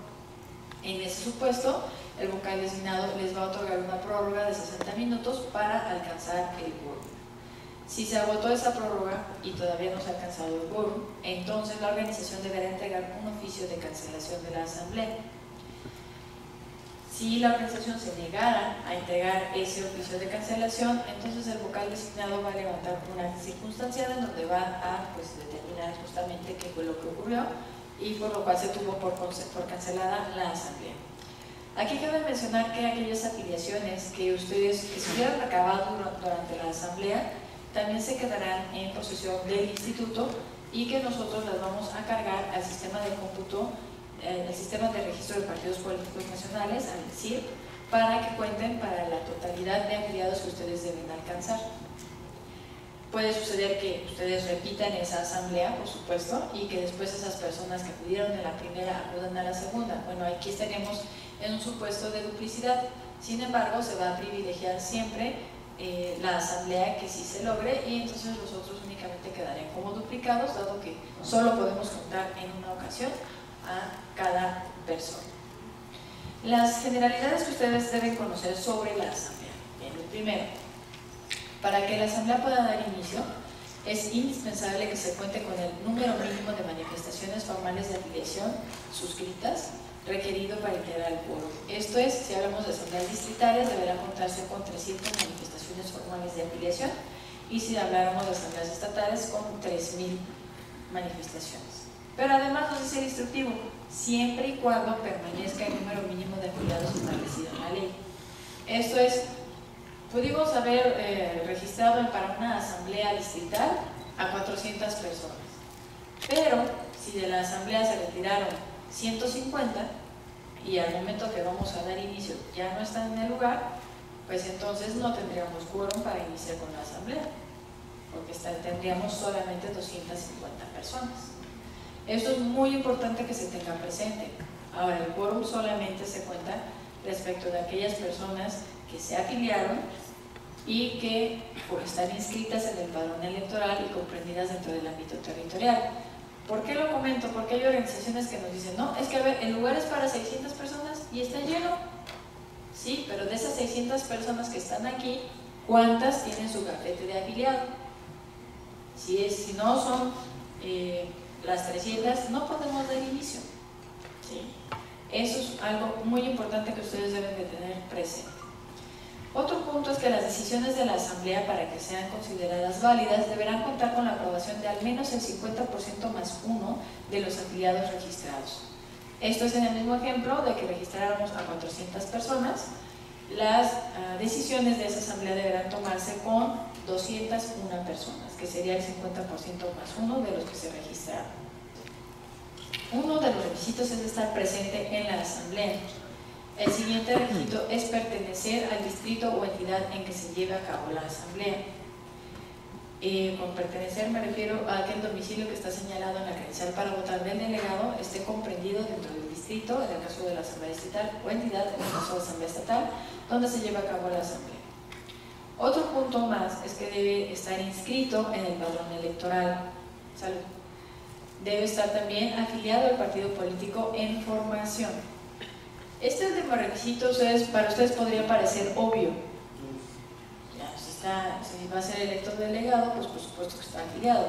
En ese supuesto, el vocal designado les va a otorgar una prórroga de 60 minutos para alcanzar el quórum. Si se agotó esa prórroga y todavía no se ha alcanzado el quórum, entonces la organización deberá entregar un oficio de cancelación de la asamblea. Si la organización se negara a entregar ese oficio de cancelación, entonces el vocal designado va a levantar una circunstanciada en donde va a determinar justamente qué fue lo que ocurrió y por lo cual se tuvo por cancelada la asamblea. Aquí cabe mencionar que aquellas afiliaciones que se hubieran acabado durante la asamblea también se quedarán en posesión del instituto y que nosotros las vamos a cargar al sistema de cómputo, al sistema de registro de partidos políticos nacionales, al CIRP, para que cuenten para la totalidad de afiliados que ustedes deben alcanzar. Puede suceder que ustedes repitan esa asamblea, por supuesto, y que después esas personas que acudieron en la primera acudan a la segunda. Bueno, aquí estaremos en un supuesto de duplicidad. Sin embargo, se va a privilegiar siempre la asamblea que sí se logre, y entonces los otros únicamente quedarían como duplicados, dado que solo podemos contar en una ocasión a cada persona. Las generalidades que ustedes deben conocer sobre la asamblea. Bien, lo primero, para que la asamblea pueda dar inicio, es indispensable que se cuente con el número mínimo de manifestaciones formales de afiliación suscritas requerido para integrar el quórum. Esto es, si hablamos de asambleas distritales, deberá contarse con 300 manifestaciones formales de afiliación, y si habláramos de asambleas estatales, con 3.000 manifestaciones. Pero además nos dice el instructivo, siempre y cuando permanezca el número mínimo de afiliados establecido en la ley. Esto es, pudimos haber registrado para una asamblea distrital a 400 personas, pero si de la asamblea se retiraron 150 y al momento que vamos a dar inicio ya no están en el lugar, pues entonces no tendríamos quórum para iniciar con la asamblea, porque tendríamos solamente 250 personas. Esto es muy importante que se tenga presente. Ahora, el quórum solamente se cuenta respecto de aquellas personas que se afiliaron y que están inscritas en el padrón electoral y comprendidas dentro del ámbito territorial. ¿Por qué lo comento? Porque hay organizaciones que nos dicen, no, es que a ver, el lugar es para 600 personas y está lleno. Sí, pero de esas 600 personas que están aquí, ¿cuántas tienen su gafete de afiliado? Si no son las 300, no podemos dar inicio. ¿Sí? Eso es algo muy importante que ustedes deben de tener presente. Otro punto es que las decisiones de la asamblea, para que sean consideradas válidas, deberán contar con la aprobación de al menos el 50% más 1 de los afiliados registrados. Esto es en el mismo ejemplo de que registráramos a 400 personas. Las decisiones de esa asamblea deberán tomarse con 201 personas, que sería el 50% más 1 de los que se registraron. Uno de los requisitos es estar presente en la asamblea. El siguiente requisito es pertenecer al distrito o entidad en que se lleve a cabo la asamblea. Con pertenecer me refiero a que el domicilio que está señalado en la credencial para votar del delegado esté comprendido dentro del distrito, en el caso de la asamblea distrital, o entidad, en el caso de la asamblea estatal, donde se lleva a cabo la asamblea. Otro punto más es que debe estar inscrito en el padrón electoral. Salud. Debe estar también afiliado al partido político en formación. Este último requisito para ustedes podría parecer obvio. Ya, si va a ser electo delegado, pues por supuesto que está afiliado.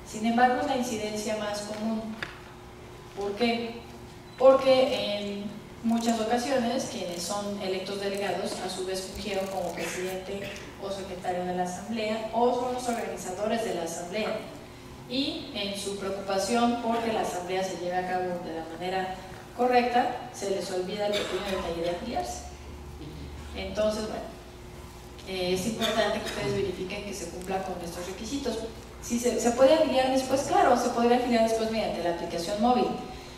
Sin embargo, es la incidencia más común. ¿Por qué? Porque en muchas ocasiones quienes son electos delegados a su vez fungieron como presidente o secretario de la asamblea o son los organizadores de la asamblea, y en su preocupación porque la asamblea se lleve a cabo de la manera correcta, se les olvida el pequeño detalle de afiliarse. Entonces, bueno, es importante que ustedes verifiquen que se cumpla con estos requisitos. Si se puede afiliar después, claro, se podría afiliar después mediante la aplicación móvil.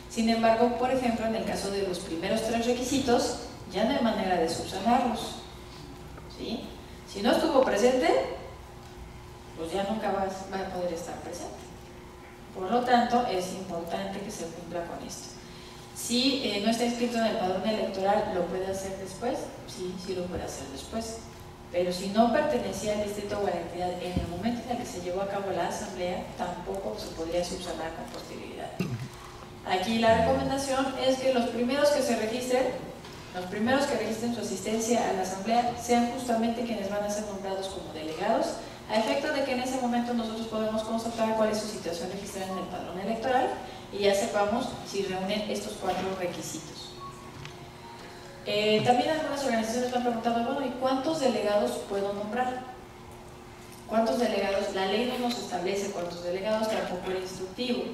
Sin embargo, por ejemplo, en el caso de los primeros 3 requisitos, ya no hay manera de subsanarlos. ¿Sí? Si no estuvo presente, pues ya nunca va a poder estar presente. Por lo tanto, es importante que se cumpla con esto. Si no está inscrito en el padrón electoral, ¿lo puede hacer después? Sí lo puede hacer después. Pero si no pertenecía al distrito o a la entidad en el momento en el que se llevó a cabo la asamblea, tampoco se podría subsanar con posterioridad. Aquí la recomendación es que los primeros que se registren, los primeros que registren su asistencia a la asamblea, sean justamente quienes van a ser nombrados como delegados, a efecto de que en ese momento nosotros podemos constatar cuál es su situación registrada en el padrón electoral y ya sepamos si reúnen estos 4 requisitos. También algunas organizaciones me han preguntado, bueno, ¿y cuántos delegados puedo nombrar? ¿Cuántos delegados? La ley no nos establece cuántos delegados, tampoco el instructivo.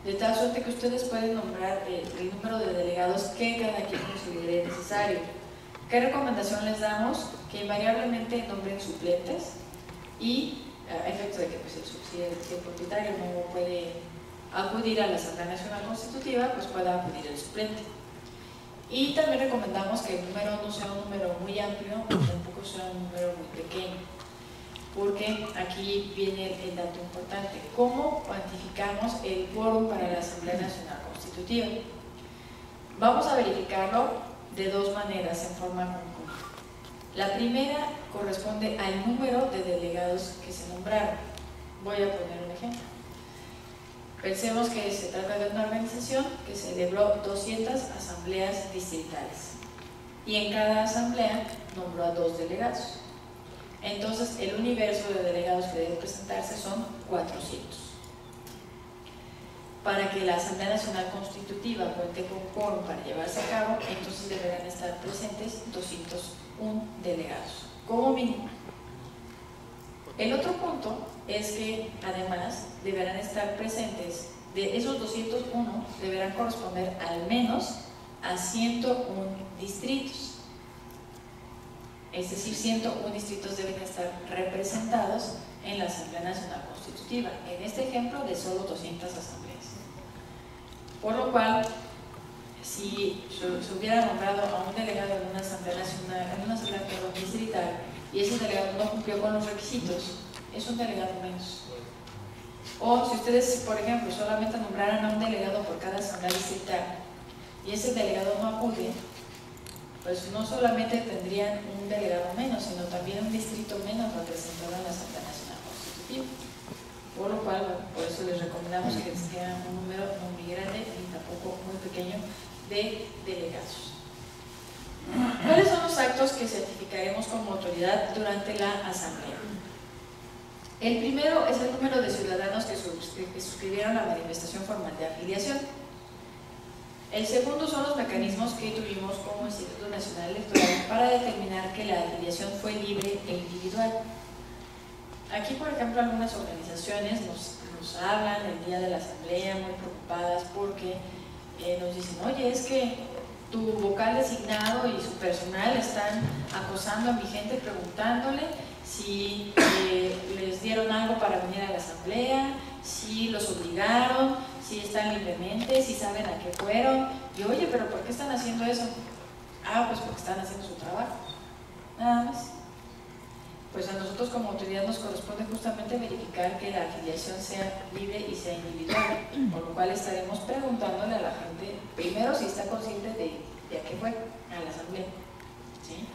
De tal suerte que ustedes pueden nombrar el número de delegados que cada quien considere necesario. ¿Qué recomendación les damos? Que invariablemente nombren suplentes y, a efecto de que si el propietario no puede acudir a la Asamblea Nacional Constitutiva, pues pueda acudir el suplente. Y también recomendamos que el número no sea un número muy amplio, tampoco sea un número muy pequeño, porque aquí viene el dato importante. ¿Cómo cuantificamos el quórum para la Asamblea Nacional Constitutiva? Vamos a verificarlo de 2 maneras en forma conjunta. La primera corresponde al número de delegados que se nombraron. Voy a poner un ejemplo. Pensemos que se trata de una organización que celebró 200 asambleas distritales y en cada asamblea nombró a 2 delegados. Entonces el universo de delegados que deben presentarse son 400. Para que la Asamblea Nacional Constitutiva cuente con quórum para llevarse a cabo, entonces deberán estar presentes 201 delegados, como mínimo. El otro punto es que además deberán estar presentes, de esos 201 deberán corresponder al menos a 101 distritos. Es decir, 101 distritos deben estar representados en la Asamblea Nacional Constitutiva, en este ejemplo de solo 200 asambleas. Por lo cual, si se hubiera nombrado a un delegado en una Asamblea Nacional, en una Asamblea distrital, y ese delegado no cumplió con los requisitos, es un delegado menos. O si ustedes, por ejemplo, solamente nombraran a un delegado por cada Asamblea distrital y ese delegado no acude, pues no solamente tendrían un delegado menos, sino también un distrito menos representado en la Asamblea Nacional Constitutiva. Por lo cual, bueno, por eso les recomendamos que sea un número no muy grande ni tampoco muy pequeño de delegados. ¿Cuáles son los actos que certificaremos como autoridad durante la Asamblea? El primero es el número de ciudadanos que suscribieron la manifestación formal de afiliación. El segundo son los mecanismos que tuvimos como Instituto Nacional Electoral para determinar que la afiliación fue libre e individual. Aquí, por ejemplo, algunas organizaciones nos hablan el día de la asamblea muy preocupadas porque nos dicen, oye, es que tu vocal designado y su personal están acosando a mi gente preguntándole si les dieron algo para venir a la asamblea, si los obligaron, si están libremente, si saben a qué fueron. Y oye, pero ¿por qué están haciendo eso? Ah, pues porque están haciendo su trabajo. Nada más. Pues a nosotros como autoridad nos corresponde justamente verificar que la afiliación sea libre y sea individual, por lo cual estaremos preguntándole a la gente, primero, si está consciente de a qué fue a la asamblea, ¿sí?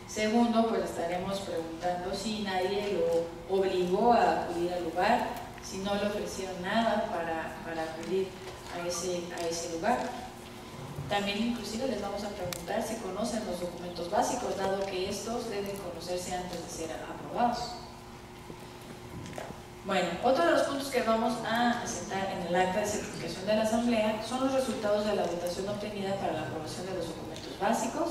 Segundo, pues estaremos preguntando si nadie lo obligó a acudir al lugar, si no le ofrecieron nada para acudir a ese lugar. También inclusive les vamos a preguntar si conocen los documentos básicos, dado que estos deben conocerse antes de ser aprobados. Bueno, otro de los puntos que vamos a asentar en el acta de certificación de la Asamblea son los resultados de la votación obtenida para la aprobación de los documentos básicos,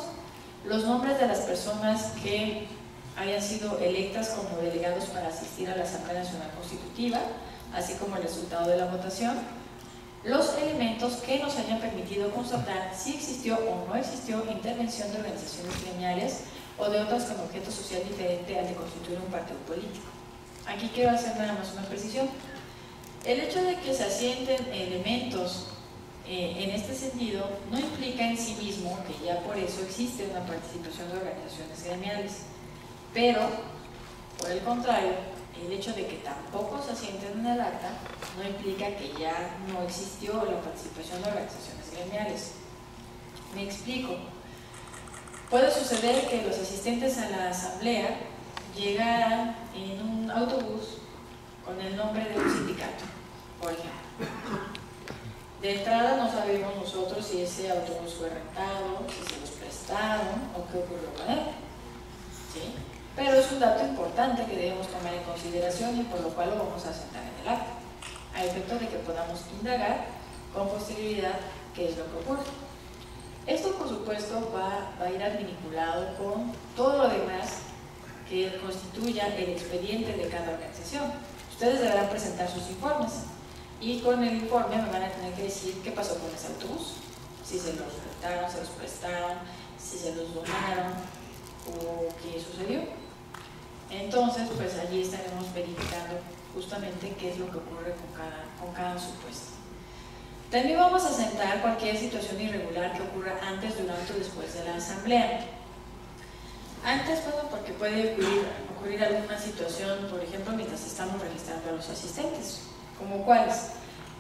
los nombres de las personas que hayan sido electas como delegados para asistir a la Asamblea Nacional Constitutiva, así como el resultado de la votación, los elementos que nos hayan permitido constatar si existió o no existió intervención de organizaciones gremiales o de otras con objeto social diferente al de constituir un partido político. Aquí quiero hacer nada más una precisión. El hecho de que se asienten elementos en este sentido no implica en sí mismo que ya por eso existe una participación de organizaciones gremiales, pero por el contrario, el hecho de que tampoco se asienten en el acta no implica que ya no existió la participación de organizaciones gremiales. Me explico. Puede suceder que los asistentes a la asamblea llegaran en un autobús con el nombre de un sindicato, por ejemplo. De entrada no sabemos nosotros si ese autobús fue rentado, si se los prestaron o qué ocurrió con él, ¿sí? Pero es un dato importante que debemos tomar en consideración y por lo cual lo vamos a asentar en el acta, a efecto de que podamos indagar con posterioridad qué es lo que ocurre. Esto, por supuesto, va a ir vinculado con todo lo demás que constituya el expediente de cada organización. Ustedes deberán presentar sus informes y con el informe me van a tener que decir qué pasó con ese autobús, si se los rentaron, se los prestaron, si se los donaron o qué sucedió. Entonces, pues allí estaremos verificando justamente qué es lo que ocurre con cada supuesto. También vamos a asentar cualquier situación irregular que ocurra antes, durante o después de la asamblea. Antes, bueno, porque puede ocurrir alguna situación, por ejemplo, mientras estamos registrando a los asistentes, como cuáles.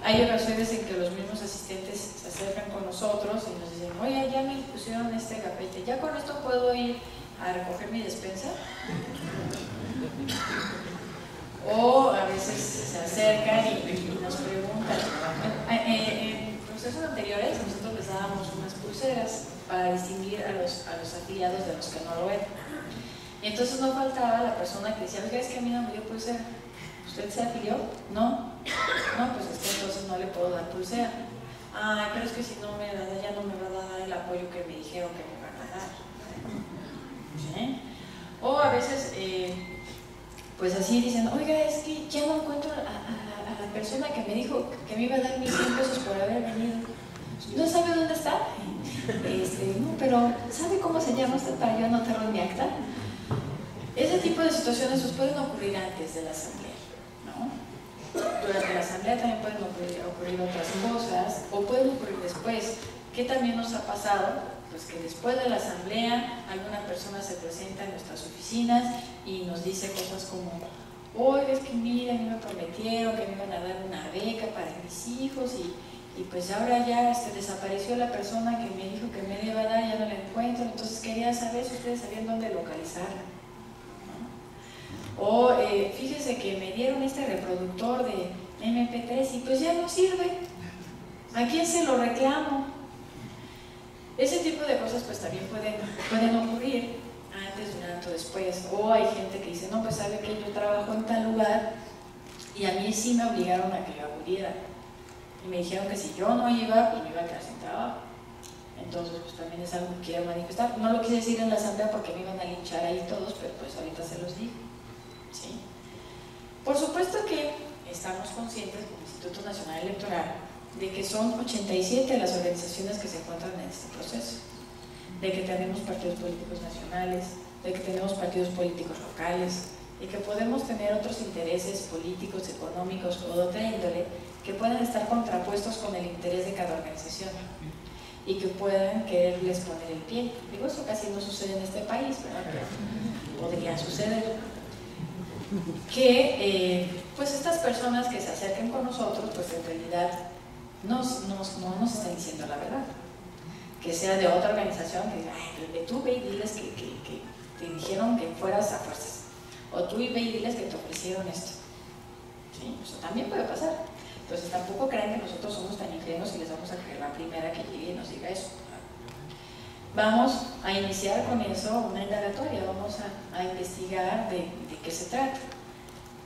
Hay ocasiones en que los mismos asistentes se acercan con nosotros y nos dicen, oye, ya me pusieron este gafete, ya con esto puedo ir a recoger mi despensa. O a veces se acercan y nos preguntan. En procesos anteriores nosotros les dábamos unas pulseras para distinguir a los afiliados de los que no lo eran. Y entonces no faltaba la persona que decía, oiga, es que a mí no me dio pulsera. ¿Usted se afilió? No. No, pues es que entonces no le puedo dar pulsera. Ah, pero es que si no me da, ya no me va a dar el apoyo que me dijeron que me van a dar. ¿Sí? O a veces, pues así dicen, oiga, es que ya no encuentro a la persona que me dijo que me iba a dar 1,100 pesos por haber venido. ¿No sabe dónde está? No, pero ¿sabe cómo se llama usted para yo anotarlo en mi acta? Ese tipo de situaciones pues, pueden ocurrir antes de la asamblea, ¿no? Durante la asamblea también pueden ocurrir otras cosas, o pueden ocurrir después. ¿Qué también nos ha pasado? Pues que después de la asamblea alguna persona se presenta en nuestras oficinas y nos dice cosas como, oye, es que mira, a mí me prometieron que me iban a dar una beca para mis hijos y pues ahora ya desapareció la persona que me dijo que me iba a dar, ya no la encuentro, entonces quería saber si ustedes sabían dónde localizarla, ¿no? O fíjese que me dieron este reproductor de MP3 y pues ya no sirve, ¿a quién se lo reclamo? Ese tipo de cosas pues también pueden ocurrir antes, durante o después. O hay gente que dice, no, pues sabe que yo trabajo en tal lugar y a mí sí me obligaron a que yo acudiera. Y me dijeron que si yo no iba, pues me iba a quedar sin trabajo. Entonces pues también es algo que quiero manifestar. No lo quise decir en la asamblea porque me iban a linchar ahí todos, pero pues ahorita se los digo. ¿Sí? Por supuesto que estamos conscientes como Instituto Nacional Electoral de que son 87 las organizaciones que se encuentran en este proceso, de que tenemos partidos políticos nacionales, de que tenemos partidos políticos locales, y que podemos tener otros intereses políticos, económicos o de otra índole que puedan estar contrapuestos con el interés de cada organización y que puedan quererles poner el pie. Digo, eso casi no sucede en este país, ¿verdad? Pero podría suceder. Que pues estas personas que se acerquen con nosotros, pues en realidad no nos están diciendo la verdad. Que sea de otra organización que diga, ay, tú ve y diles que te dijeron que fueras a fuerzas. O tú ve y diles que te ofrecieron esto. ¿Sí? Eso también puede pasar. Entonces tampoco crean que nosotros somos tan ingenuos y les vamos a creer la primera que llegue y nos diga eso. Vamos a iniciar con eso una indagatoria, vamos a investigar de qué se trata.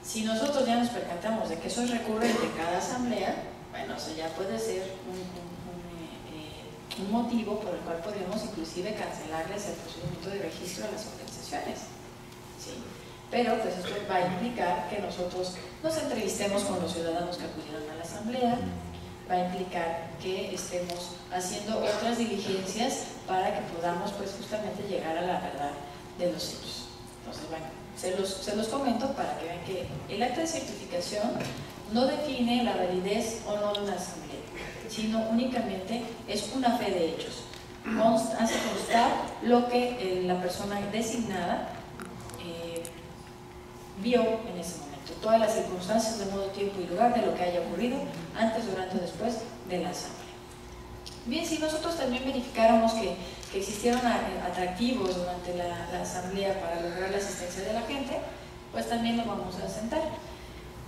Si nosotros ya nos percatamos de que eso es recurrente en cada asamblea, bueno, eso ya puede ser un motivo por el cual podríamos inclusive cancelarles el procedimiento de registro a las organizaciones. ¿Sí? Pero pues esto va a implicar que nosotros nos entrevistemos con los ciudadanos que acudieron a la asamblea, va a implicar que estemos haciendo otras diligencias para que podamos pues justamente llegar a la verdad de los hechos. Entonces, bueno, se los comento para que vean que el acta de certificación no define la validez o no de una asamblea, sino únicamente es una fe de hechos. Hace constar lo que la persona designada vio en ese momento, todas las circunstancias de modo, tiempo y lugar de lo que haya ocurrido antes, durante o después de la asamblea. Bien, si nosotros también verificáramos que existieron atractivos durante la asamblea para lograr la asistencia de la gente, pues también nos vamos a sentar.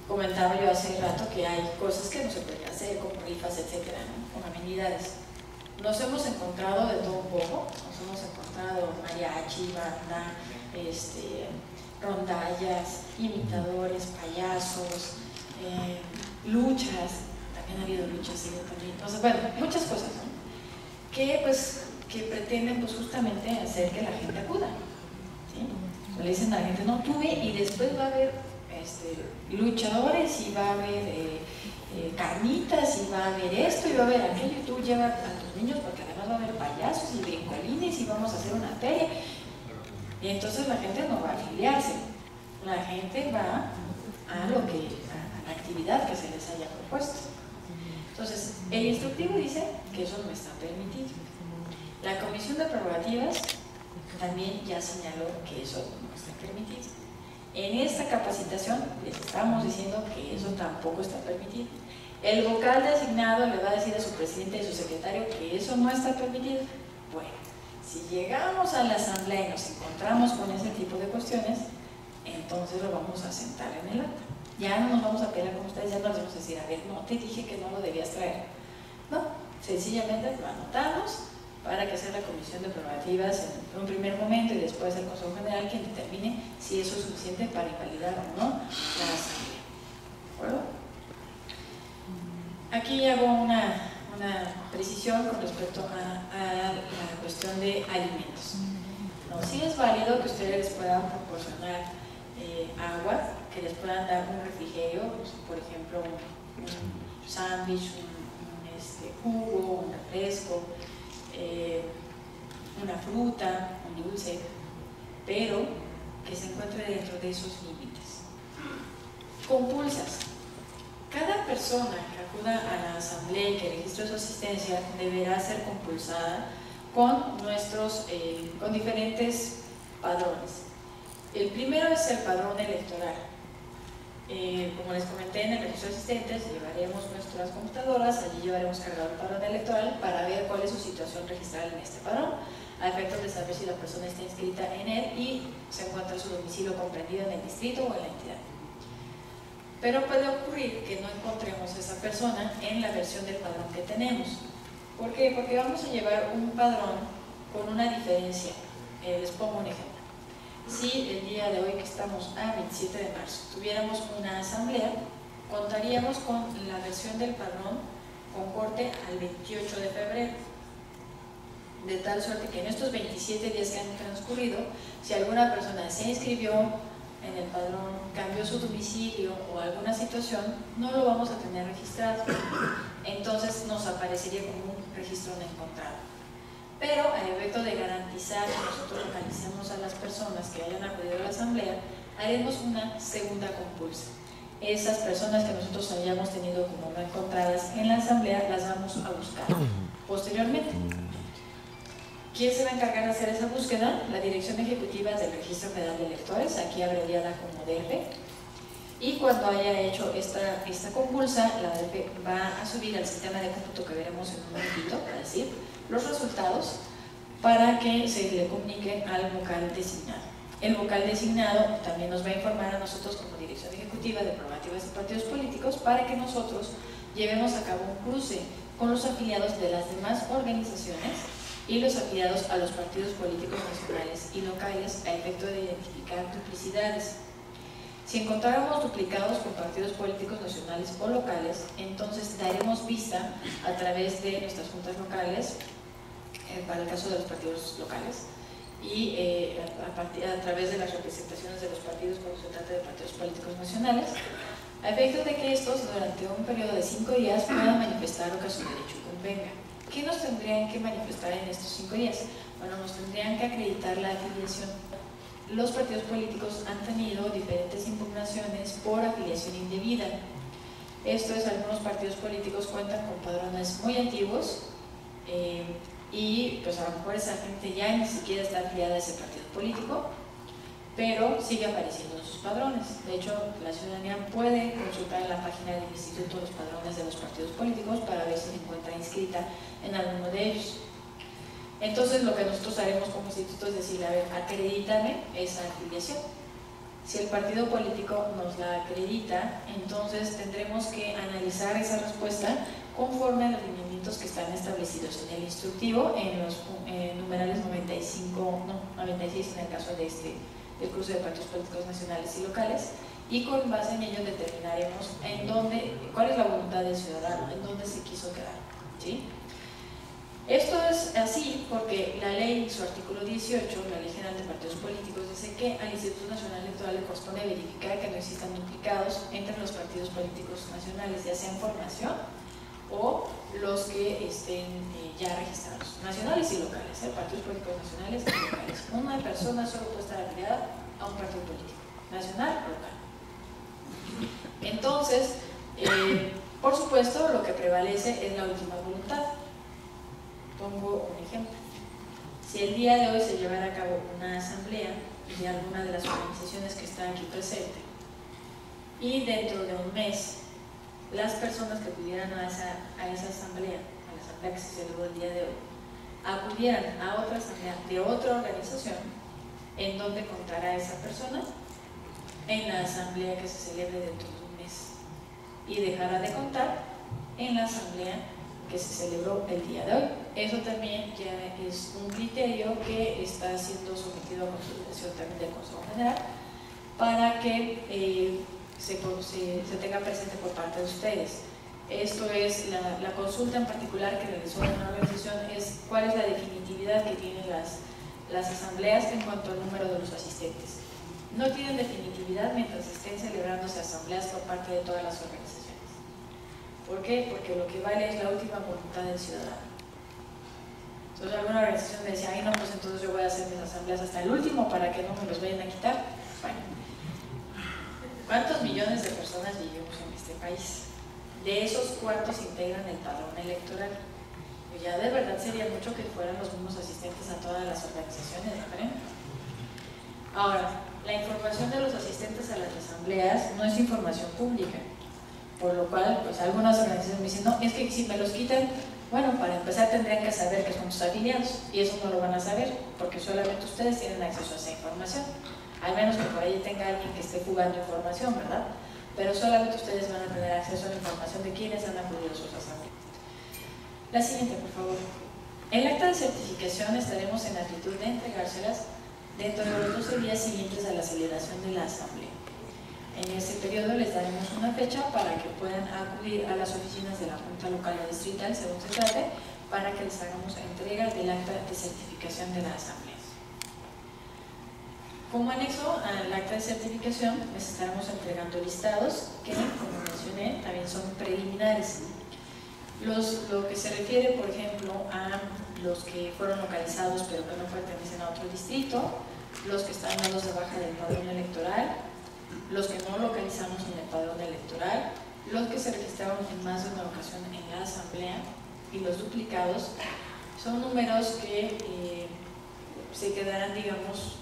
Comentaba yo hace rato que hay cosas que no se pueden hacer, como rifas, etcétera, ¿no? Con amenidades. Nos hemos encontrado de todo un poco, nos hemos encontrado mariachi, banda, rondallas, imitadores, payasos, luchas, también ha habido luchas, sí, también. Entonces, bueno, muchas cosas, ¿no? que pretenden pues justamente hacer que la gente acuda, ¿sí? Le dicen a la gente, no, tú ve y después va a haber luchadores y va a haber carnitas y va a haber esto y va a haber aquello y tú llevas a tus niños porque además va a haber payasos y brincolines y vamos a hacer una feria. Y entonces la gente no va a afiliarse, la gente va a la actividad que se les haya propuesto. Entonces, el instructivo dice que eso no está permitido. La Comisión de Prerrogativas también ya señaló que eso no está permitido. En esta capacitación les estamos diciendo que eso tampoco está permitido. El vocal designado le va a decir a su presidente y a su secretario que eso no está permitido. Bueno, Si llegamos a la asamblea y nos encontramos con ese tipo de cuestiones, entonces lo vamos a sentar en el acta. Ya no nos vamos a pelear con ustedes, ya no les vamos a decir, a ver, no te dije que no lo debías traer. No, sencillamente lo anotamos para que sea la comisión de prerrogativas en un primer momento y después el Consejo General quien determine si eso es suficiente para invalidar o no la asamblea. ¿De acuerdo? Aquí hago una precisión con respecto a la cuestión de alimentos. No, sí es válido que ustedes les puedan proporcionar agua, que les puedan dar un refrigerio, por ejemplo, un sándwich, un jugo, un refresco, una fruta, un dulce, pero que se encuentre dentro de esos límites. Compulsas. Cada persona que acuda a la asamblea y que registre su asistencia deberá ser compulsada con diferentes padrones. El primero es el padrón electoral. Como les comenté, en el registro de asistentes llevaremos nuestras computadoras, allí llevaremos cargado el padrón electoral para ver cuál es su situación registral en este padrón, a efectos de saber si la persona está inscrita en él y se encuentra su domicilio comprendido en el distrito o en la entidad. Pero puede ocurrir que no encontremos a esa persona en la versión del padrón que tenemos. ¿Por qué? Porque vamos a llevar un padrón con una diferencia. Les pongo un ejemplo. Si el día de hoy, que estamos a 27 de marzo, tuviéramos una asamblea, contaríamos con la versión del padrón con corte al 28 de febrero. De tal suerte que en estos 27 días que han transcurrido, si alguna persona se inscribió en el padrón, cambió su domicilio o alguna situación, no lo vamos a tener registrado. Entonces nos aparecería como un registro no encontrado. Pero a efecto de garantizar que nosotros localicemos a las personas que hayan acudido a la asamblea, haremos una segunda compulsa. Esas personas que nosotros hayamos tenido como no encontradas en la asamblea, las vamos a buscar posteriormente. ¿Quién se va a encargar de hacer esa búsqueda? La Dirección Ejecutiva del Registro Federal de Electores, aquí abreviada como DF. Y cuando haya hecho esta compulsa, la DF va a subir al sistema de cómputo que veremos en un momentito, para decir los resultados, para que se le comunique al vocal designado. El vocal designado también nos va a informar a nosotros como Dirección Ejecutiva de Prerrogativas y Partidos Políticos para que nosotros llevemos a cabo un cruce con los afiliados de las demás organizaciones y los afiliados a los partidos políticos nacionales y locales a efecto de identificar duplicidades. Si encontráramos duplicados con partidos políticos nacionales o locales, entonces daremos vista a través de nuestras juntas locales, para el caso de los partidos locales, y a través de las representaciones de los partidos cuando se trata de partidos políticos nacionales, a efecto de que estos durante un periodo de 5 días puedan manifestar lo que a su derecho convenga. ¿Qué nos tendrían que manifestar en estos 5 días? Bueno, nos tendrían que acreditar la afiliación. Los partidos políticos han tenido diferentes impugnaciones por afiliación indebida. Esto es, algunos partidos políticos cuentan con padrones muy antiguos y pues a lo mejor esa gente ya ni siquiera está afiliada a ese partido político, pero sigue apareciendo en sus padrones. De hecho, la ciudadanía puede consultar en la página del instituto los padrones de los partidos políticos para ver si se encuentra inscrita en alguno de ellos. Entonces, lo que nosotros haremos como instituto es decirle, a ver, acredítame esa afiliación. Si el partido político nos la acredita, entonces tendremos que analizar esa respuesta conforme a los lineamientos que están establecidos en el instructivo, en los numerales 96 en el caso de del cruce de partidos políticos nacionales y locales, y con base en ello determinaremos cuál es la voluntad del ciudadano, en dónde se quiso quedar, ¿sí? Esto es así porque la ley, en su artículo 18, la Ley General de Partidos Políticos, dice que al Instituto Nacional Electoral le corresponde verificar que no existan duplicados entre los partidos políticos nacionales, ya sea en formación o los que estén ya registrados, nacionales y locales, partidos políticos nacionales y locales. Una persona solo puede estar afiliada a un partido político, nacional o local. Entonces, por supuesto, lo que prevalece es la última voluntad. Pongo un ejemplo. Si el día de hoy se llevara a cabo una asamblea de alguna de las organizaciones que están aquí presentes y dentro de un mes las personas que acudieran a esa asamblea, a la asamblea que se celebró el día de hoy, acudieran a otra asamblea de otra organización en donde contará esa persona en la asamblea que se celebre dentro de un mes y dejará de contar en la asamblea que se celebró el día de hoy. Eso también ya es un criterio que está siendo sometido a consideración también del Consejo General para que se tenga presente por parte de ustedes. Esto es la consulta en particular que realizó una organización, es cuál es la definitividad que tienen las asambleas en cuanto al número de los asistentes. No tienen definitividad mientras estén celebrándose asambleas por parte de todas las organizaciones. ¿Por qué? Porque lo que vale es la última voluntad del ciudadano. Entonces alguna organización me decía, ay no, pues entonces yo voy a hacer mis asambleas hasta el último para que no me los vayan a quitar. Bueno, ¿cuántos millones de personas vivimos en este país? De esos, ¿cuántos integran el padrón electoral? Pues ya de verdad sería mucho que fueran los mismos asistentes a todas las organizaciones, ¿no creen? Ahora, la información de los asistentes a las asambleas no es información pública, por lo cual, pues algunas organizaciones me dicen, no, es que si me los quitan, bueno, para empezar tendrían que saber que son sus afiliados, y eso no lo van a saber, porque solamente ustedes tienen acceso a esa información, al menos que por ahí tenga alguien que esté jugando información, ¿verdad? Pero solamente ustedes van a tener acceso a la información de quienes han acudido a sus asambleas. La siguiente, por favor. El acta de certificación estaremos en actitud de entregárselas dentro de los 12 días siguientes a la celebración de la asamblea. En ese periodo les daremos una fecha para que puedan acudir a las oficinas de la Junta Local o Distrital, según se trate, para que les hagamos entrega del acta de certificación de la asamblea. Como anexo al acta de certificación, les estaremos entregando listados que, como mencioné, también son preliminares. Lo que se refiere, por ejemplo, a los que fueron localizados pero que no pertenecen a otro distrito, los que están dados de baja del padrón electoral, los que no localizamos en el padrón electoral, los que se registraron en más de una ocasión en la asamblea y los duplicados, son números que se quedarán, digamos,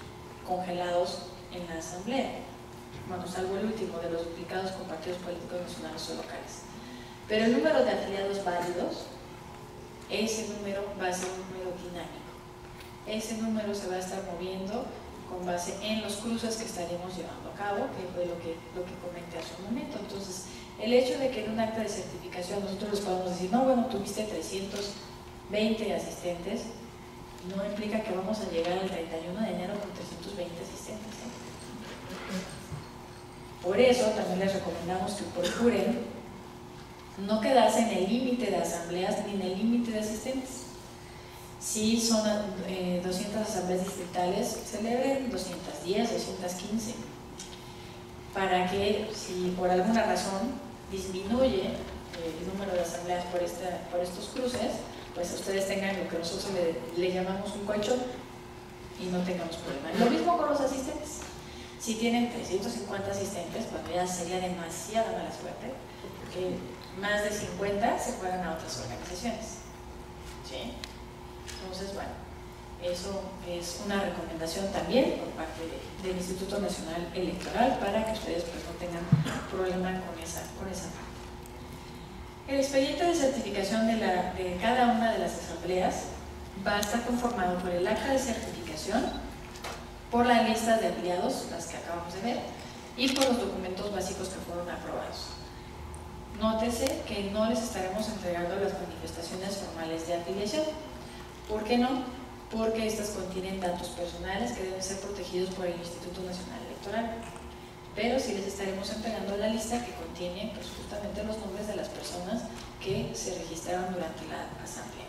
congelados en la asamblea, bueno, salvo el último de los duplicados con partidos políticos nacionales o locales. Pero el número de afiliados válidos, ese número va a ser un número dinámico. Ese número se va a estar moviendo con base en los cruces que estaremos llevando a cabo, que fue lo que comenté hace un momento. Entonces, el hecho de que en un acta de certificación nosotros les podamos decir, no, bueno, tuviste 320 asistentes, no implica que vamos a llegar al 31 de enero con 320 asistentes, ¿eh? Por eso también les recomendamos que procuren no quedarse en el límite de asambleas ni en el límite de asistentes. Si son 200 asambleas distritales, celebren 210, 215, para que si por alguna razón disminuye el número de asambleas por estos cruces, pues ustedes tengan lo que nosotros le llamamos un colchón y no tengamos problema. Lo mismo con los asistentes. Si tienen 350 asistentes, pues ya sería demasiada mala suerte que más de 50 se fueran a otras organizaciones, ¿sí? Entonces, bueno, eso es una recomendación también por parte del Instituto Nacional Electoral para que ustedes pues no tengan problema con esa parte. El expediente de certificación de cada una de las asambleas va a estar conformado por el acta de certificación, por la lista de afiliados, las que acabamos de ver, y por los documentos básicos que fueron aprobados. Nótese que no les estaremos entregando las manifestaciones formales de afiliación. ¿Por qué no? Porque estas contienen datos personales que deben ser protegidos por el Instituto Nacional Electoral. Pero sí les estaremos entregando la lista que contiene pues, justamente los nombres de las personas que se registraron durante la asamblea.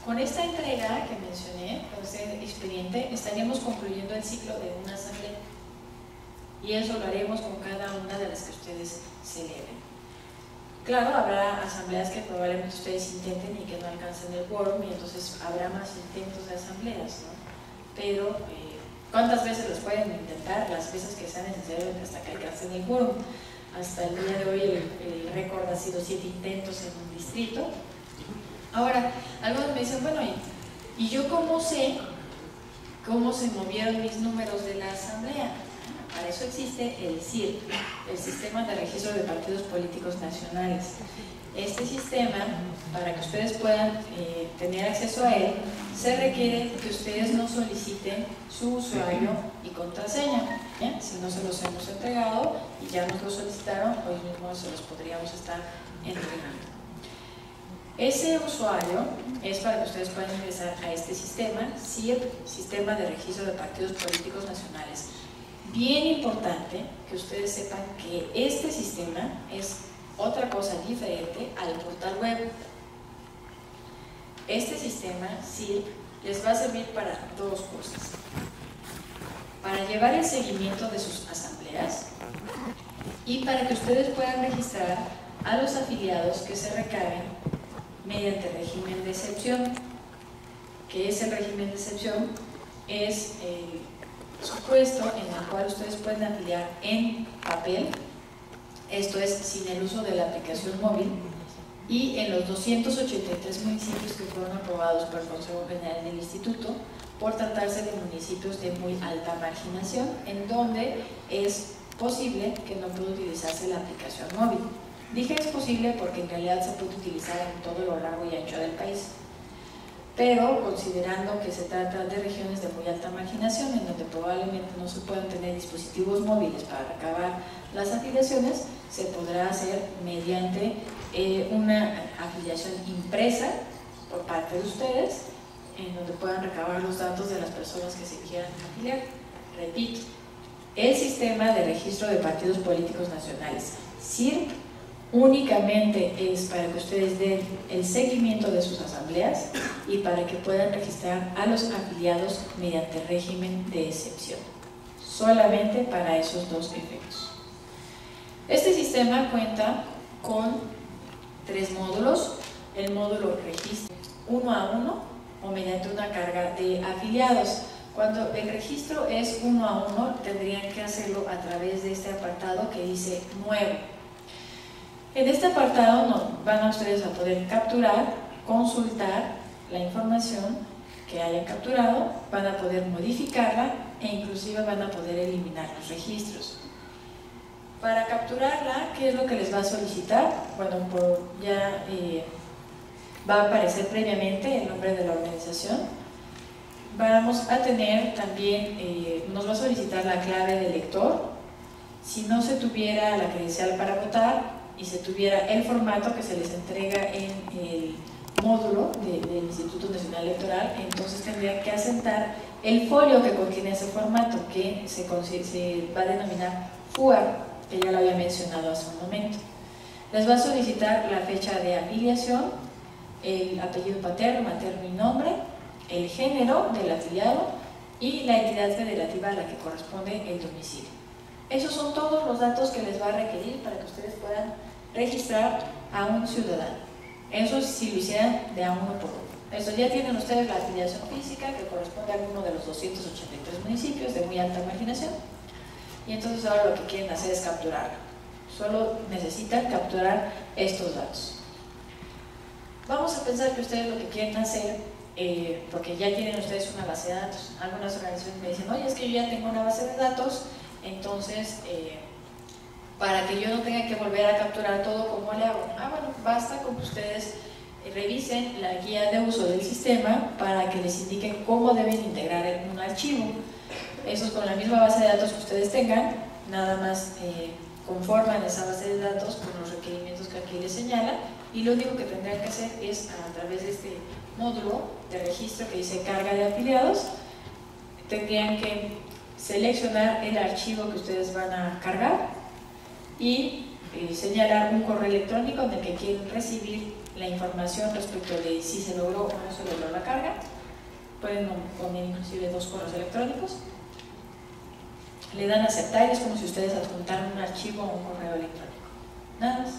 Con esta entrega que mencioné, con este expediente, estaríamos concluyendo el ciclo de una asamblea. Y eso lo haremos con cada una de las que ustedes celebren. Claro, habrá asambleas que probablemente ustedes intenten y que no alcancen el quórum, y entonces habrá más intentos de asambleas, ¿no? Pero, ¿cuántas veces los pueden intentar? Las veces que sea necesario hasta que alcancen el quórum. Hasta el día de hoy el récord ha sido 7 intentos en un distrito. Ahora, algunos me dicen, bueno, ¿y yo cómo sé cómo se movieron mis números de la asamblea? Para eso existe el SIR, el Sistema de Registro de Partidos Políticos Nacionales. Este sistema, para que ustedes puedan tener acceso a él, se requiere que ustedes nos soliciten su usuario y contraseña. ¿Bien? Si no se los hemos entregado y ya nos lo solicitaron, hoy mismo se los podríamos estar entregando. Ese usuario es para que ustedes puedan ingresar a este sistema, SIRP, Sistema de Registro de Partidos Políticos Nacionales. Bien importante que ustedes sepan que este sistema es otra cosa diferente al portal web. Este sistema, SIRP, les va a servir para dos cosas. Para llevar el seguimiento de sus asambleas y para que ustedes puedan registrar a los afiliados que se recaben mediante régimen de excepción. ¿Qué es el régimen de excepción? Es el supuesto en el cual ustedes pueden afiliar en papel, esto es sin el uso de la aplicación móvil, y en los 283 municipios que fueron aprobados por el Consejo General del Instituto, por tratarse de municipios de muy alta marginación, en donde es posible que no pueda utilizarse la aplicación móvil. Dije es posible porque en realidad se puede utilizar en todo lo largo y ancho del país, pero considerando que se trata de regiones de muy alta marginación, en donde probablemente no se puedan tener dispositivos móviles para recabar las afiliaciones, se podrá hacer mediante una afiliación impresa por parte de ustedes, en donde puedan recabar los datos de las personas que se quieran afiliar. Repito, el Sistema de Registro de Partidos Políticos Nacionales, SIRP, únicamente es para que ustedes den el seguimiento de sus asambleas y para que puedan registrar a los afiliados mediante régimen de excepción. Solamente para esos dos efectos. Este sistema cuenta con 3 módulos. El módulo registro 1 a 1 o mediante una carga de afiliados. Cuando el registro es 1 a 1, tendrían que hacerlo a través de este apartado que dice Nuevo. En este apartado van a ustedes a poder capturar, consultar la información que hayan capturado, van a poder modificarla e inclusive van a poder eliminar los registros. Para capturarla, ¿qué es lo que les va a solicitar? Bueno, ya va a aparecer previamente el nombre de la organización. Vamos a tener también, nos va a solicitar la clave de lector. Si no se tuviera la credencial para votar, y se tuviera el formato que se les entrega en el módulo del Instituto Nacional Electoral, entonces tendrían que asentar el folio que contiene ese formato, que se va a denominar FUAR, que ya lo había mencionado hace un momento. Les va a solicitar la fecha de afiliación, el apellido paterno, materno y nombre, el género del afiliado y la entidad federativa a la que corresponde el domicilio. Esos son todos los datos que les va a requerir para que ustedes puedan registrar a un ciudadano. Eso si lo hicieran de a uno por uno. Eso ya tienen ustedes la afiliación física que corresponde a alguno de los 283 municipios de muy alta marginación. Y entonces ahora lo que quieren hacer es capturarlo. Solo necesitan capturar estos datos. Vamos a pensar que ustedes lo que quieren hacer, porque ya tienen ustedes una base de datos. Algunas organizaciones me dicen, oye, es que yo ya tengo una base de datos. Entonces, para que yo no tenga que volver a capturar todo, ¿cómo le hago? Bueno, basta con que ustedes revisen la guía de uso del sistema para que les indiquen cómo deben integrar un archivo. Eso es con la misma base de datos que ustedes tengan, nada más conforman esa base de datos con los requerimientos que aquí les señala, y lo único que tendrán que hacer es, a través de este módulo de registro que dice carga de afiliados, tendrían que seleccionar el archivo que ustedes van a cargar y señalar un correo electrónico en el que quieren recibir la información respecto de si se logró o no se logró la carga. Pueden poner inclusive 2 correos electrónicos. Le dan a aceptar y es como si ustedes adjuntaran un archivo o un correo electrónico. Nada más.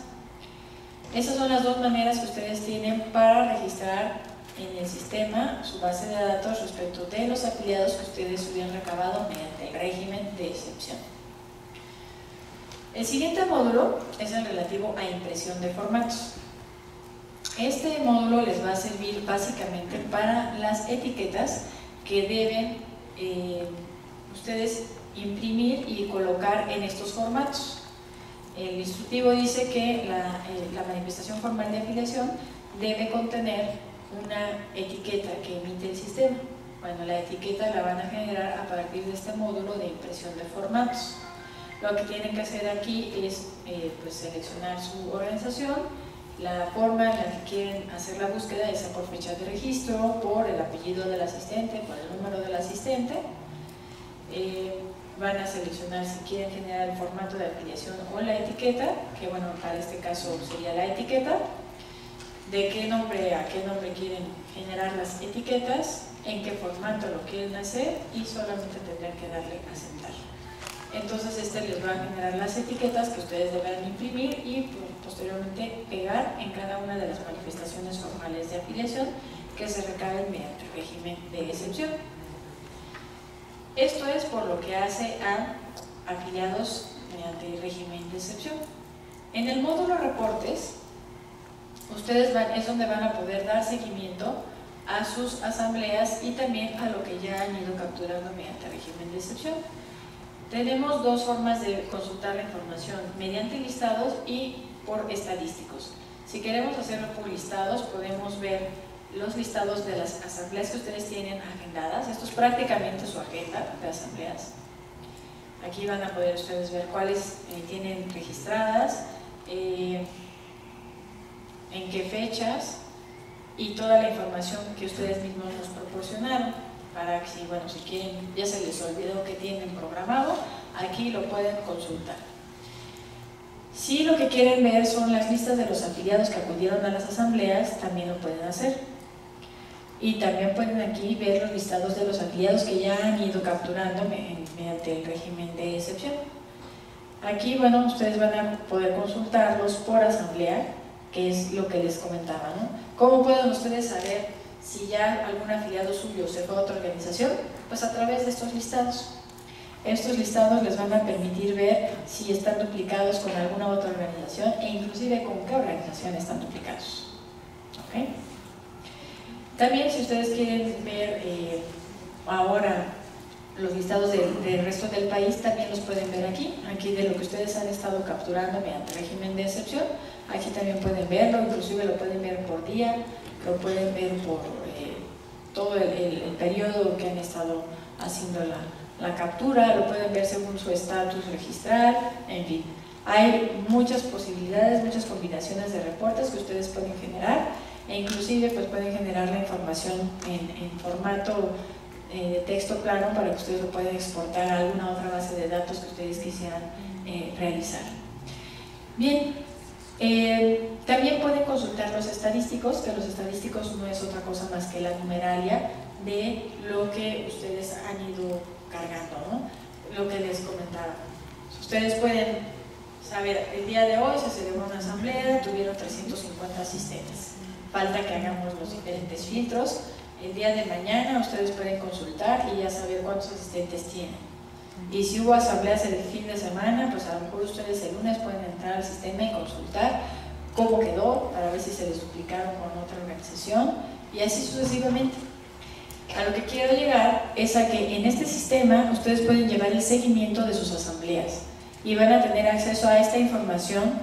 Esas son las 2 maneras que ustedes tienen para registrar en el sistema su base de datos respecto de los afiliados que ustedes hubieran recabado mediante el régimen de excepción. El siguiente módulo es el relativo a impresión de formatos. Este módulo les va a servir básicamente para las etiquetas que deben ustedes imprimir y colocar en estos formatos. El instructivo dice que la manifestación formal de afiliación debe contener una etiqueta que emite el sistema. Bueno, la etiqueta la van a generar a partir de este módulo de impresión de formatos. Lo que tienen que hacer aquí es pues seleccionar su organización, la forma en la que quieren hacer la búsqueda, ya sea por fecha de registro, por el apellido del asistente, por el número del asistente. Van a seleccionar si quieren generar el formato de afiliación o la etiqueta, que bueno, para este caso sería la etiqueta, de qué nombre a qué nombre quieren generar las etiquetas, en qué formato lo quieren hacer y solamente tendrán que darle a aceptar. Entonces les va a generar las etiquetas que ustedes deberán imprimir y posteriormente pegar en cada una de las manifestaciones formales de afiliación que se recaben mediante el régimen de excepción. Esto es por lo que hace a afiliados mediante el régimen de excepción. En el módulo reportes, ustedes es donde van a poder dar seguimiento a sus asambleas y también a lo que ya han ido capturando mediante el régimen de excepción. Tenemos dos formas de consultar la información, mediante listados y por estadísticos. Si queremos hacerlo por listados, podemos ver los listados de las asambleas que ustedes tienen agendadas. Esto es prácticamente su agenda de asambleas. Aquí van a poder ustedes ver cuáles tienen registradas, en qué fechas y toda la información que ustedes mismos nos proporcionaron, para que si quieren, ya se les olvidó que tienen programado, aquí lo pueden consultar. Si lo que quieren ver son las listas de los afiliados que acudieron a las asambleas, también lo pueden hacer. Y también pueden aquí ver los listados de los afiliados que ya han ido capturando mediante el régimen de excepción. Aquí, ustedes van a poder consultarlos por asamblea, que es lo que les comentaba, ¿no? ¿Cómo pueden ustedes saber si ya algún afiliado suyo se fue a otra organización? Pues a través de estos listados. Estos listados les van a permitir ver si están duplicados con alguna otra organización e inclusive con qué organización están duplicados. ¿Okay? También, si ustedes quieren ver ahora los listados del resto del país, también los pueden ver aquí. Aquí de lo que ustedes han estado capturando mediante régimen de excepción, aquí también pueden verlo, inclusive lo pueden ver por día, lo pueden ver por todo el periodo que han estado haciendo la captura, lo pueden ver según su estatus registral, en fin. Hay muchas posibilidades, muchas combinaciones de reportes que ustedes pueden generar e inclusive pues pueden generar la información en formato de texto plano para que ustedes lo puedan exportar a alguna otra base de datos que ustedes quisieran realizar. Bien, también pueden consultar los estadísticos, que los estadísticos no es otra cosa más que la numeralia de lo que ustedes han ido cargando, ¿no? Lo que les comentaba. Ustedes pueden saber, el día de hoy se celebró una asamblea, tuvieron 350 asistentes. Falta que hagamos los diferentes filtros. El día de mañana ustedes pueden consultar y ya saber cuántos asistentes tienen. Y si hubo asambleas el fin de semana, pues a lo mejor ustedes el lunes pueden entrar al sistema y consultar cómo quedó, para ver si se les duplicaron con otra organización y así sucesivamente. A lo que quiero llegar es a que en este sistema ustedes pueden llevar el seguimiento de sus asambleas y van a tener acceso a esta información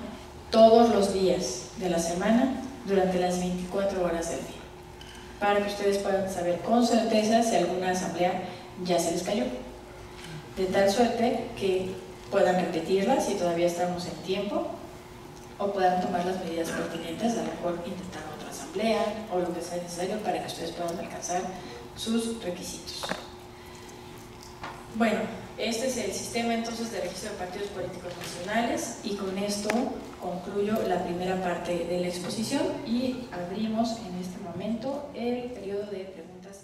todos los días de la semana durante las 24 horas del día, para que ustedes puedan saber con certeza si alguna asamblea ya se les cayó, de tal suerte que puedan repetirla si todavía estamos en tiempo, o puedan tomar las medidas pertinentes, a lo mejor intentar otra asamblea o lo que sea necesario para que ustedes puedan alcanzar sus requisitos. Bueno, este es el sistema entonces de registro de partidos políticos nacionales y con esto concluyo la primera parte de la exposición y abrimos en este momento el periodo de preguntas.